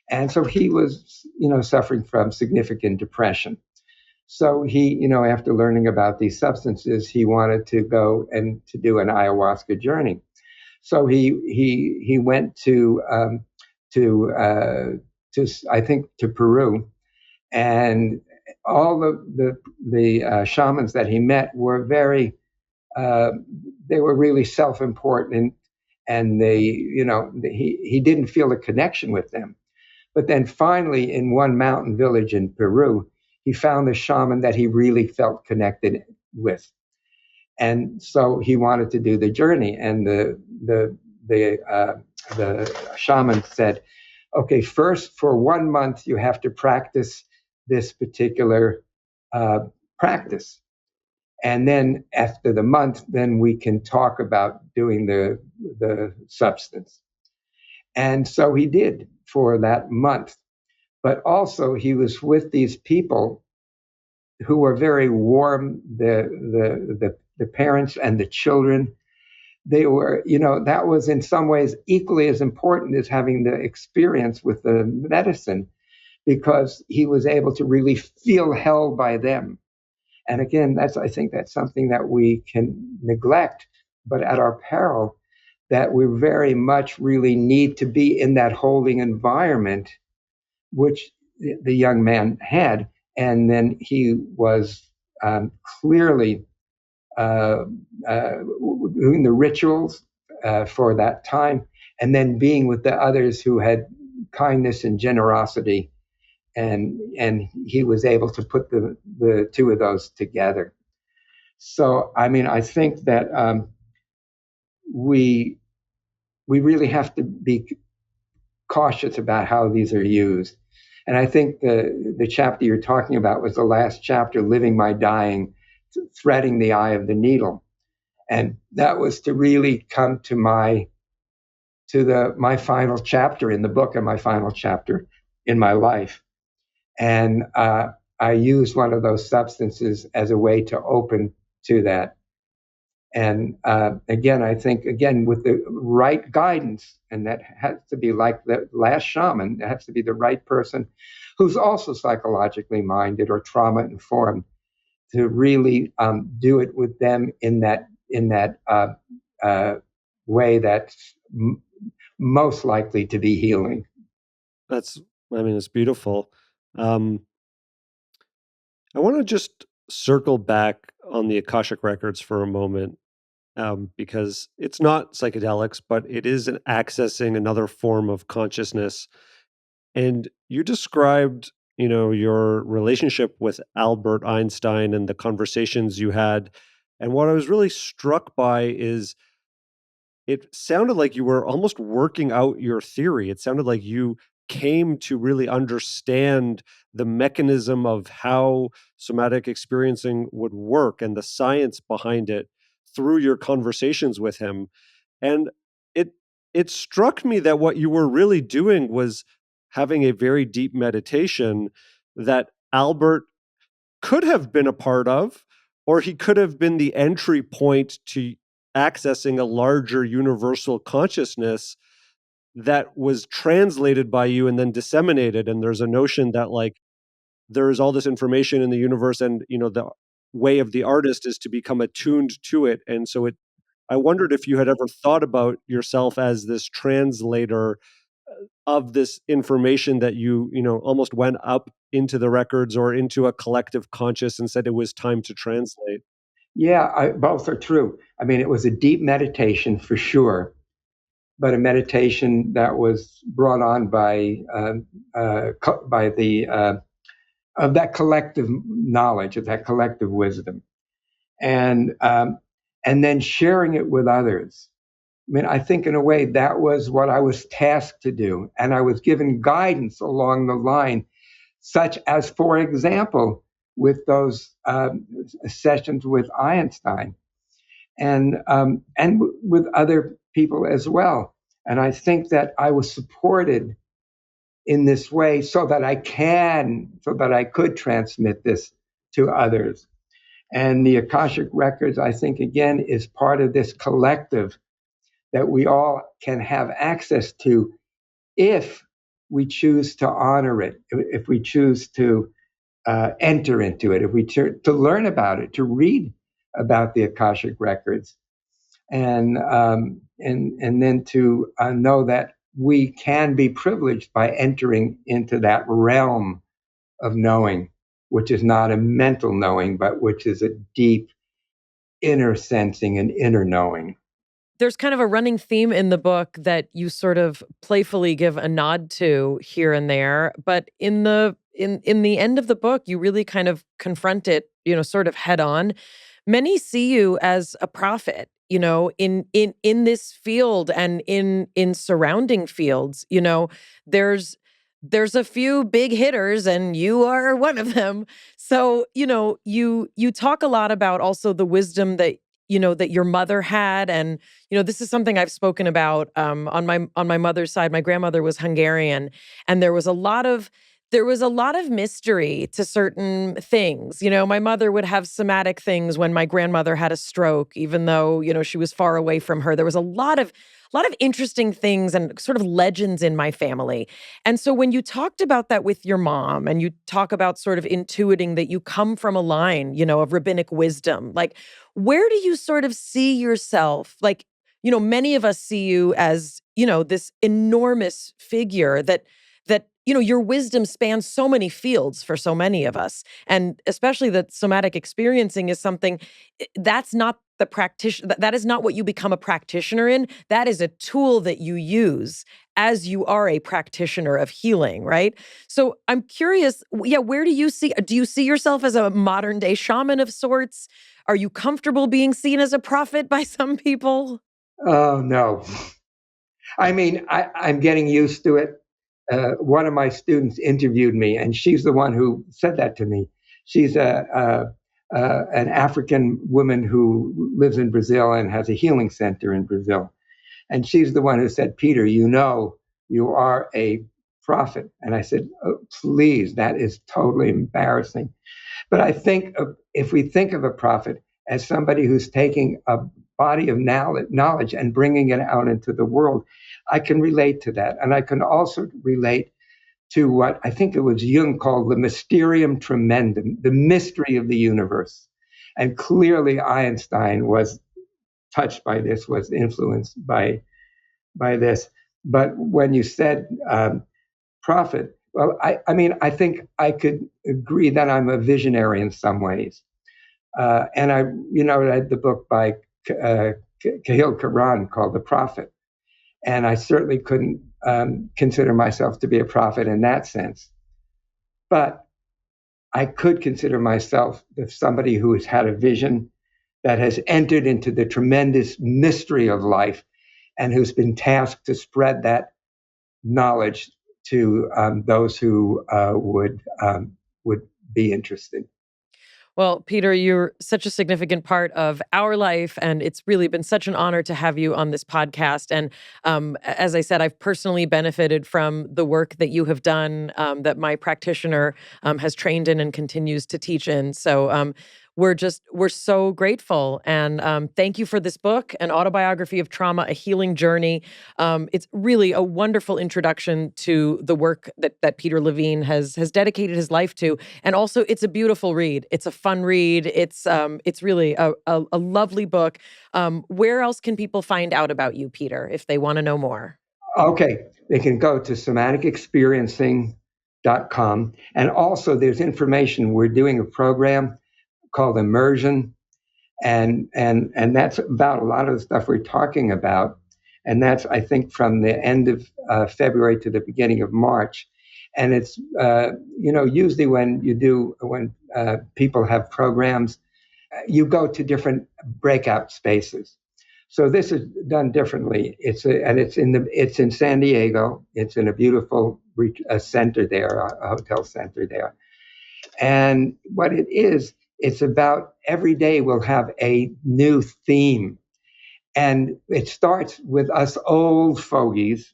[SPEAKER 2] And so he was, suffering from significant depression. So he, after learning about these substances, he wanted to go and to do an ayahuasca journey. So he went to I think to Peru, and all the shamans that he met were very they were really self-important, and he didn't feel a connection with them. But then finally, in one mountain village in Peru, he found a shaman that he really felt connected with, and so he wanted to do the journey. And the shaman said, "Okay, first for 1 month you have to practice this particular practice, and then after the month, then we can talk about doing the substance." And so he did for that month. But also he was with these people who were very warm, the parents and the children. They were, that was in some ways equally as important as having the experience with the medicine, because he was able to really feel held by them. And again, I think that's something that we can neglect, but at our peril, that we very much really need to be in that holding environment, which the young man had. And then he was clearly doing the rituals for that time, and then being with the others who had kindness and generosity. And he was able to put the two of those together. So, I mean, I think that we really have to be cautious about how these are used. And I think the chapter you're talking about was the last chapter, Living My Dying, Threading the Eye of the Needle. And that was to really come to my final chapter in the book, and my final chapter in my life. And I used one of those substances as a way to open to that. And again, I think, with the right guidance, and that has to be like the last shaman, it has to be the right person who's also psychologically minded or trauma informed, to really do it with them in that way that's most likely to be healing.
[SPEAKER 4] It's beautiful. I want to just circle back on the Akashic Records for a moment, because it's not psychedelics, but it is an accessing another form of consciousness. And you described, your relationship with Albert Einstein and the conversations you had. And what I was really struck by is it sounded like you were almost working out your theory. It sounded like you came to really understand the mechanism of how somatic experiencing would work and the science behind it through your conversations with him. And it struck me that what you were really doing was having a very deep meditation that Albert could have been a part of, or he could have been the entry point to accessing a larger universal consciousness that was translated by you and then disseminated. And there's a notion that there is all this information in the universe, and the way of the artist is to become attuned to it. And so I wondered if you had ever thought about yourself as this translator of this information that you almost went up into the records or into a collective conscious and said it was time to translate.
[SPEAKER 2] Yeah, both are true. I mean, it was a deep meditation for sure, but a meditation that was brought on by the of that collective knowledge, of that collective wisdom, and then sharing it with others. I mean, I think in a way that was what I was tasked to do, and I was given guidance along the line, such as, for example, with those sessions with Einstein, and with other people as well. And I think that I was supported in this way so that I could transmit this to others. And the Akashic Records, I think, again, is part of this collective that we all can have access to if we choose to honor it, if we choose to enter into it, if we to learn about it, to read about the Akashic Records, and then to know that we can be privileged by entering into that realm of knowing, which is not a mental knowing, but which is a deep inner sensing and inner knowing.
[SPEAKER 1] There's kind of a running theme in the book that you sort of playfully give a nod to here and there, but in the end of the book, you really kind of confront it, sort of head on. Many see you as a prophet, in this field and in surrounding fields. There's a few big hitters and you are one of them. So, you talk a lot about also the wisdom that that your mother had. And, this is something I've spoken about on my mother's side. My grandmother was Hungarian, and there was a lot of mystery to certain things. My mother would have somatic things when my grandmother had a stroke, even though, she was far away from her. There was a lot of interesting things and sort of legends in my family. And so when you talked about that with your mom, and you talk about sort of intuiting that you come from a line, of rabbinic wisdom, like, where do you sort of see yourself? Like, many of us see you as, this enormous figure that your wisdom spans so many fields for so many of us. And especially that somatic experiencing is something that's not the practitioner. That is not what you become a practitioner in. That is a tool that you use as you are a practitioner of healing, right? So I'm curious, where do you see yourself as a modern day shaman of sorts? Are you comfortable being seen as a prophet by some people?
[SPEAKER 2] Oh, no. I mean, I'm getting used to it. One of my students interviewed me, and she's the one who said that to me. She's an African woman who lives in Brazil and has a healing center in Brazil. And she's the one who said, Peter, you are a prophet. And I said, oh, please, that is totally embarrassing. But I think if we think of a prophet as somebody who's taking a body of knowledge and bringing it out into the world, I can relate to that. And I can also relate to what I think it was Jung called the mysterium tremendum, the mystery of the universe. And clearly Einstein was touched by this, was influenced by this. But when you said prophet, well, I think I could agree that I'm a visionary in some ways. And I read the book by Kahil Karan called The Prophet. And I certainly couldn't consider myself to be a prophet in that sense. But I could consider myself somebody who has had a vision that has entered into the tremendous mystery of life and who's been tasked to spread that knowledge to those who would be interested.
[SPEAKER 1] Well, Peter, you're such a significant part of our life, and it's really been such an honor to have you on this podcast. And as I said, I've personally benefited from the work that you have done, that my practitioner has trained in and continues to teach in. So we're so grateful. And thank you for this book, An Autobiography of Trauma, A Healing Journey. It's really a wonderful introduction to the work that Peter Levine has dedicated his life to. And also, it's a beautiful read. It's a fun read. It's really a lovely book. Where else can people find out about you, Peter, if they want to know more?
[SPEAKER 2] Okay, they can go to somaticexperiencing.com. And also, there's information. We're doing a program called Immersion, and that's about a lot of the stuff we're talking about, and that's, I think, from the end of February to the beginning of March. And it's usually when people have programs, you go to different breakout spaces. So this is done differently. It's in San Diego. It's in a beautiful center there, a hotel center there. And what it is, it's about every day we'll have a new theme. And it starts with us old fogies,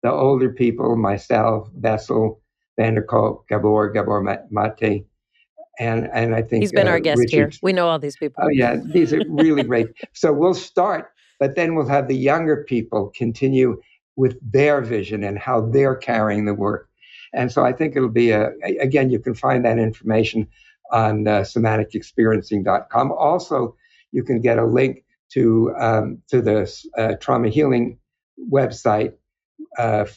[SPEAKER 2] the older people, myself, Bessel, Vanderkolk, Gabor Mate. And I think
[SPEAKER 1] he's been our guest
[SPEAKER 2] Richard.
[SPEAKER 1] Here. We know all these people.
[SPEAKER 2] Oh, yeah. These are really great. So we'll start, but then we'll have the younger people continue with their vision and how they're carrying the work. And so I think it'll be again, you can find that information on somaticexperiencing.com. Also, you can get a link to the trauma healing website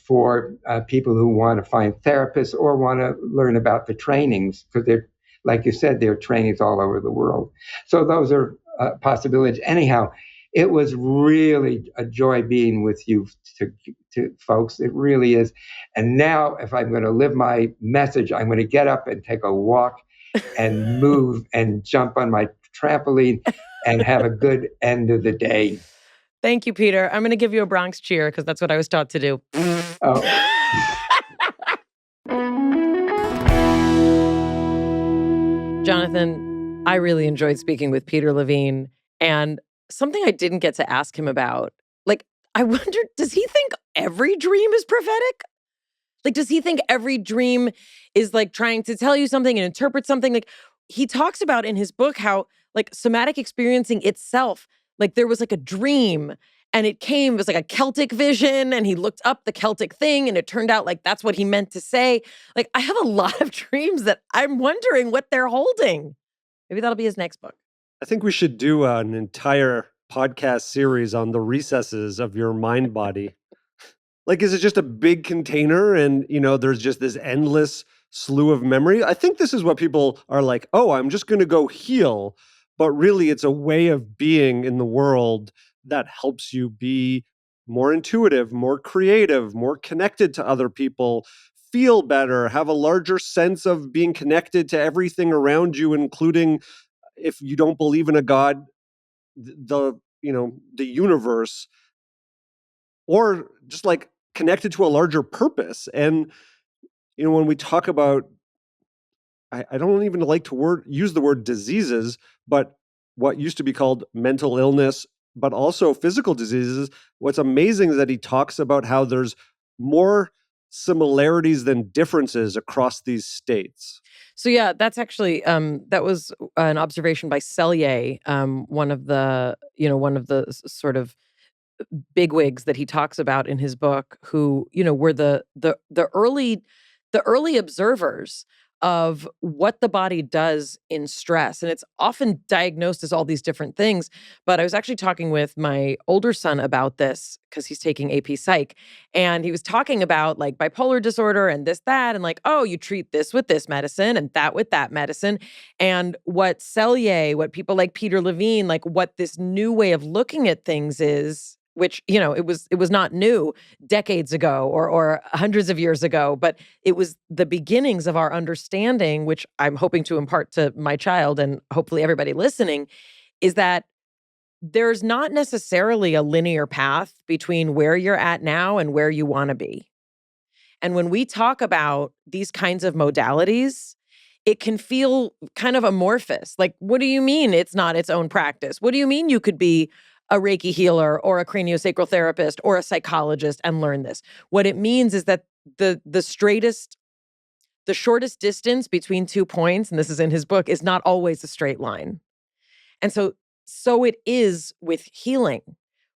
[SPEAKER 2] for people who want to find therapists or want to learn about the trainings, because they're, like you said, there are trainings all over the world. So those are possibilities. Anyhow, it was really a joy being with you to folks. It really is. And now, if I'm going to live my message, I'm going to get up and take a walk and move and jump on my trampoline and have a good end of the day.
[SPEAKER 1] Thank you, Peter. I'm going to give you a Bronx cheer because that's what I was taught to do.
[SPEAKER 2] Oh.
[SPEAKER 1] Jonathan, I really enjoyed speaking with Peter Levine, and something I didn't get to ask him about, like, I wondered, does he think every dream is prophetic? Like, does he think every dream is like trying to tell you something and interpret something? Like, he talks about in his book how, like, somatic experiencing itself, like, there was like a dream and it was like a Celtic vision, and he looked up the Celtic thing and it turned out like that's what he meant to say. Like, I have a lot of dreams that I'm wondering what they're holding. Maybe that'll be his next book.
[SPEAKER 4] I think we should do an entire podcast series on the recesses of your mind body. Like, is it just a big container and, there's just this endless slew of memory? I think this is what people are like, oh, I'm just going to go heal. But really, it's a way of being in the world that helps you be more intuitive, more creative, more connected to other people, feel better, have a larger sense of being connected to everything around you, including, if you don't believe in a God, the universe, or just like connected to a larger purpose. And when we talk about, I don't even like to use the word diseases, but what used to be called mental illness, but also physical diseases, what's amazing is that he talks about how there's more similarities than differences across these states.
[SPEAKER 1] So yeah, that's actually that was an observation by Selye, one of the sort of bigwigs that he talks about in his book, who were the early observers of what the body does in stress. And it's often diagnosed as all these different things. But I was actually talking with my older son about this because he's taking AP Psych. And he was talking about like bipolar disorder and this, that, and like, oh, you treat this with this medicine and that with that medicine. And what what people like Peter Levine, like what this new way of looking at things is, which, it was not new decades ago or hundreds of years ago, but it was the beginnings of our understanding, which I'm hoping to impart to my child and hopefully everybody listening, is that there's not necessarily a linear path between where you're at now and where you want to be. And when we talk about these kinds of modalities, it can feel kind of amorphous. Like, what do you mean it's not its own practice? What do you mean you could be a Reiki healer or a craniosacral therapist or a psychologist and learn this? What it means is that the shortest distance between 2 points, and this is in his book, is not always a straight line. And so it is with healing.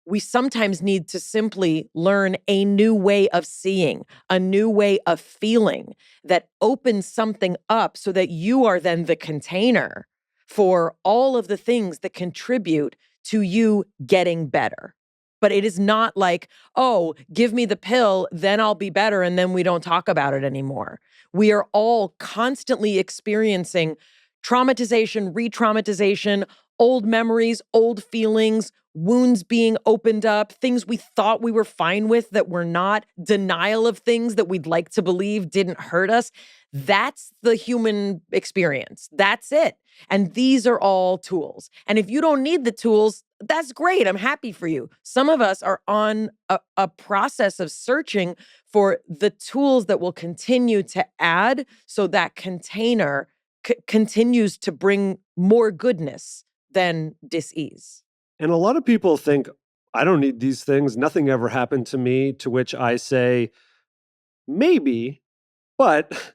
[SPEAKER 1] We sometimes need to simply learn a new way of seeing, a new way of feeling that opens something up so that you are then the container for all of the things that contribute to you getting better. But it is not like, oh, give me the pill, then I'll be better, and then we don't talk about it anymore. We are all constantly experiencing traumatization, re-traumatization, old memories, old feelings, wounds being opened up, things we thought we were fine with that were not, denial of things that we'd like to believe didn't hurt us. That's the human experience. That's it. And these are all tools. And if you don't need the tools, that's great. I'm happy for you. Some of us are on a process of searching for the tools that will continue to add so that container continues to bring more goodness than dis-ease.
[SPEAKER 4] And a lot of people think, I don't need these things. Nothing ever happened to me, to which I say, maybe, but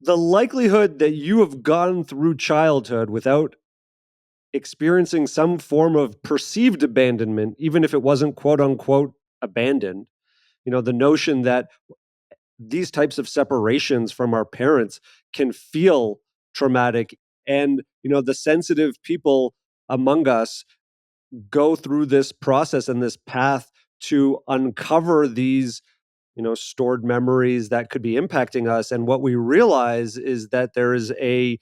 [SPEAKER 4] the likelihood that you have gone through childhood without experiencing some form of perceived abandonment, even if it wasn't quote unquote abandoned, the notion that these types of separations from our parents can feel traumatic. And, the sensitive people among us go through this process and this path to uncover these, stored memories that could be impacting us. And what we realize is that there is a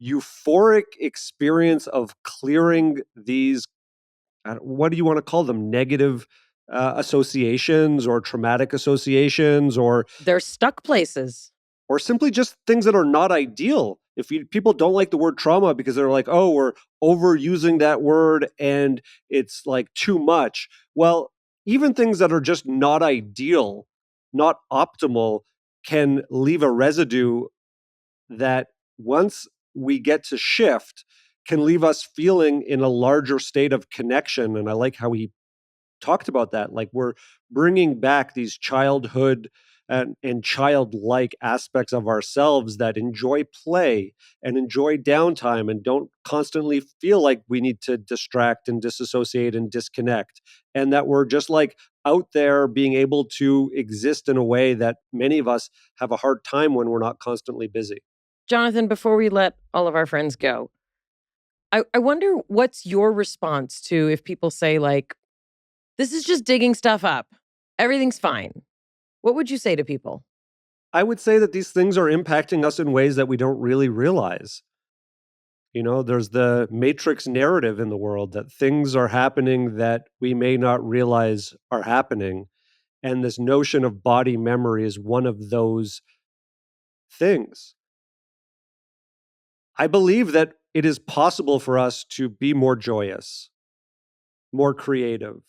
[SPEAKER 4] euphoric experience of clearing these, what do you want to call them, negative associations or traumatic associations, or
[SPEAKER 1] They're stuck places.
[SPEAKER 4] simply just things that are not ideal. If people don't like the word trauma because they're like, oh, we're overusing that word and it's like too much. Well, even things that are just not ideal, not optimal, can leave a residue that once we get to shift can leave us feeling in a larger state of connection. And I like how he talked about that. Like, we're bringing back these childhood and childlike aspects of ourselves that enjoy play and enjoy downtime and don't constantly feel like we need to distract and disassociate and disconnect. And that we're just like out there being able to exist in a way that many of us have a hard time when we're not constantly busy.
[SPEAKER 1] Jonathan, before we let all of our friends go, I wonder what's your response to if people say, like, this is just digging stuff up, everything's fine. What would you say to people?
[SPEAKER 4] I would say that these things are impacting us in ways that we don't really realize. There's the matrix narrative in the world that things are happening that we may not realize are happening. And this notion of body memory is one of those things. I believe that it is possible for us to be more joyous, more creative,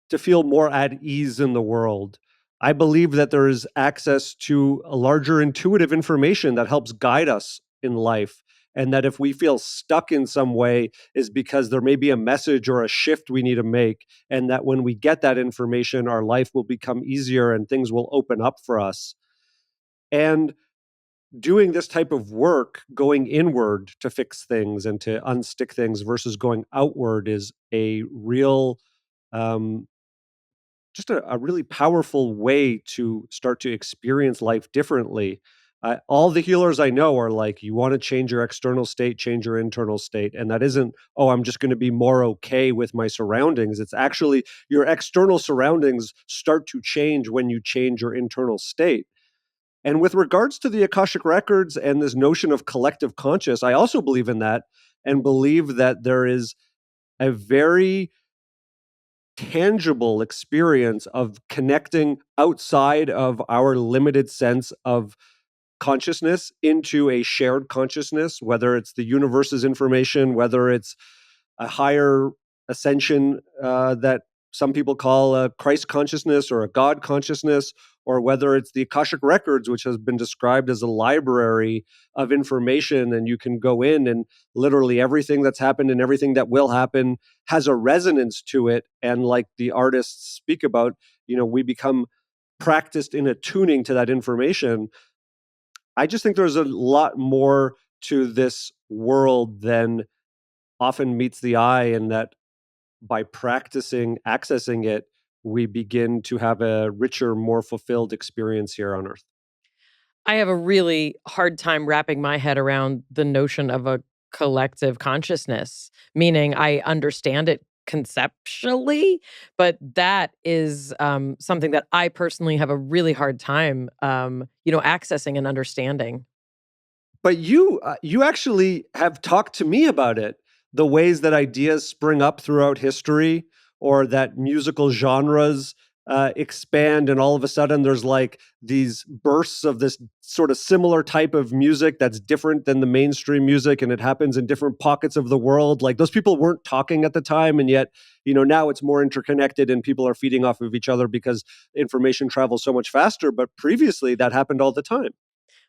[SPEAKER 4] to feel more at ease in the world. I believe that there is access to a larger intuitive information that helps guide us in life. And that if we feel stuck in some way is because there may be a message or a shift we need to make. And that when we get that information, our life will become easier and things will open up for us. And doing this type of work, going inward to fix things and to unstick things versus going outward, is a real, just a really powerful way to start to experience life differently. All the healers I know are like, you want to change your external state, change your internal state. And that isn't, oh, I'm just going to be more okay with my surroundings. It's actually your external surroundings start to change when you change your internal state. And with regards to the Akashic Records and this notion of collective conscious, I also believe in that and believe that there is a very tangible experience of connecting outside of our limited sense of consciousness into a shared consciousness, whether it's the universe's information, whether it's a higher ascension that some people call a Christ consciousness or a God consciousness, or whether it's the Akashic Records, which has been described as a library of information. And you can go in and literally everything that's happened and everything that will happen has a resonance to it. And like the artists speak about, we become practiced in attuning to that information. I just think there's a lot more to this world than often meets the eye, and that by practicing accessing it, we begin to have a richer, more fulfilled experience here on Earth.
[SPEAKER 1] I have a really hard time wrapping my head around the notion of a collective consciousness, meaning I understand it conceptually, but that is something that I personally have a really hard time, accessing and understanding.
[SPEAKER 4] But you actually have talked to me about it, the ways that ideas spring up throughout history, or that musical genres expand, and all of a sudden there's like these bursts of this sort of similar type of music that's different than the mainstream music, and it happens in different pockets of the world. Like, those people weren't talking at the time, and yet now it's more interconnected and people are feeding off of each other because information travels so much faster. But previously that happened all the time.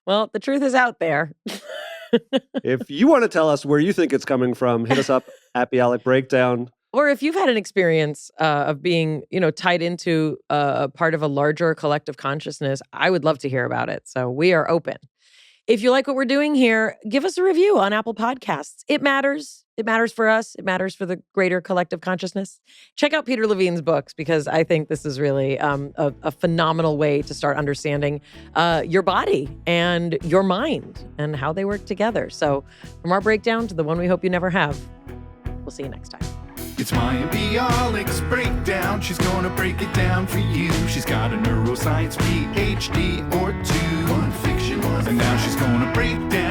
[SPEAKER 1] Well, the truth is out there.
[SPEAKER 4] If you want to tell us where you think it's coming from, hit us up at Bialik Breakdown.
[SPEAKER 1] Or if you've had an experience of being, tied into a part of a larger collective consciousness, I would love to hear about it. So we are open. If you like what we're doing here, give us a review on Apple Podcasts. It matters. It matters for us. It matters for the greater collective consciousness. Check out Peter Levine's books, because I think this is really a phenomenal way to start understanding your body and your mind and how they work together. So from our breakdown to the one we hope you never have, we'll see you next time.
[SPEAKER 3] It's Mayim Bialik's breakdown. She's gonna break it down for you. She's got a neuroscience PhD or two. One fiction, one. And now she's gonna break down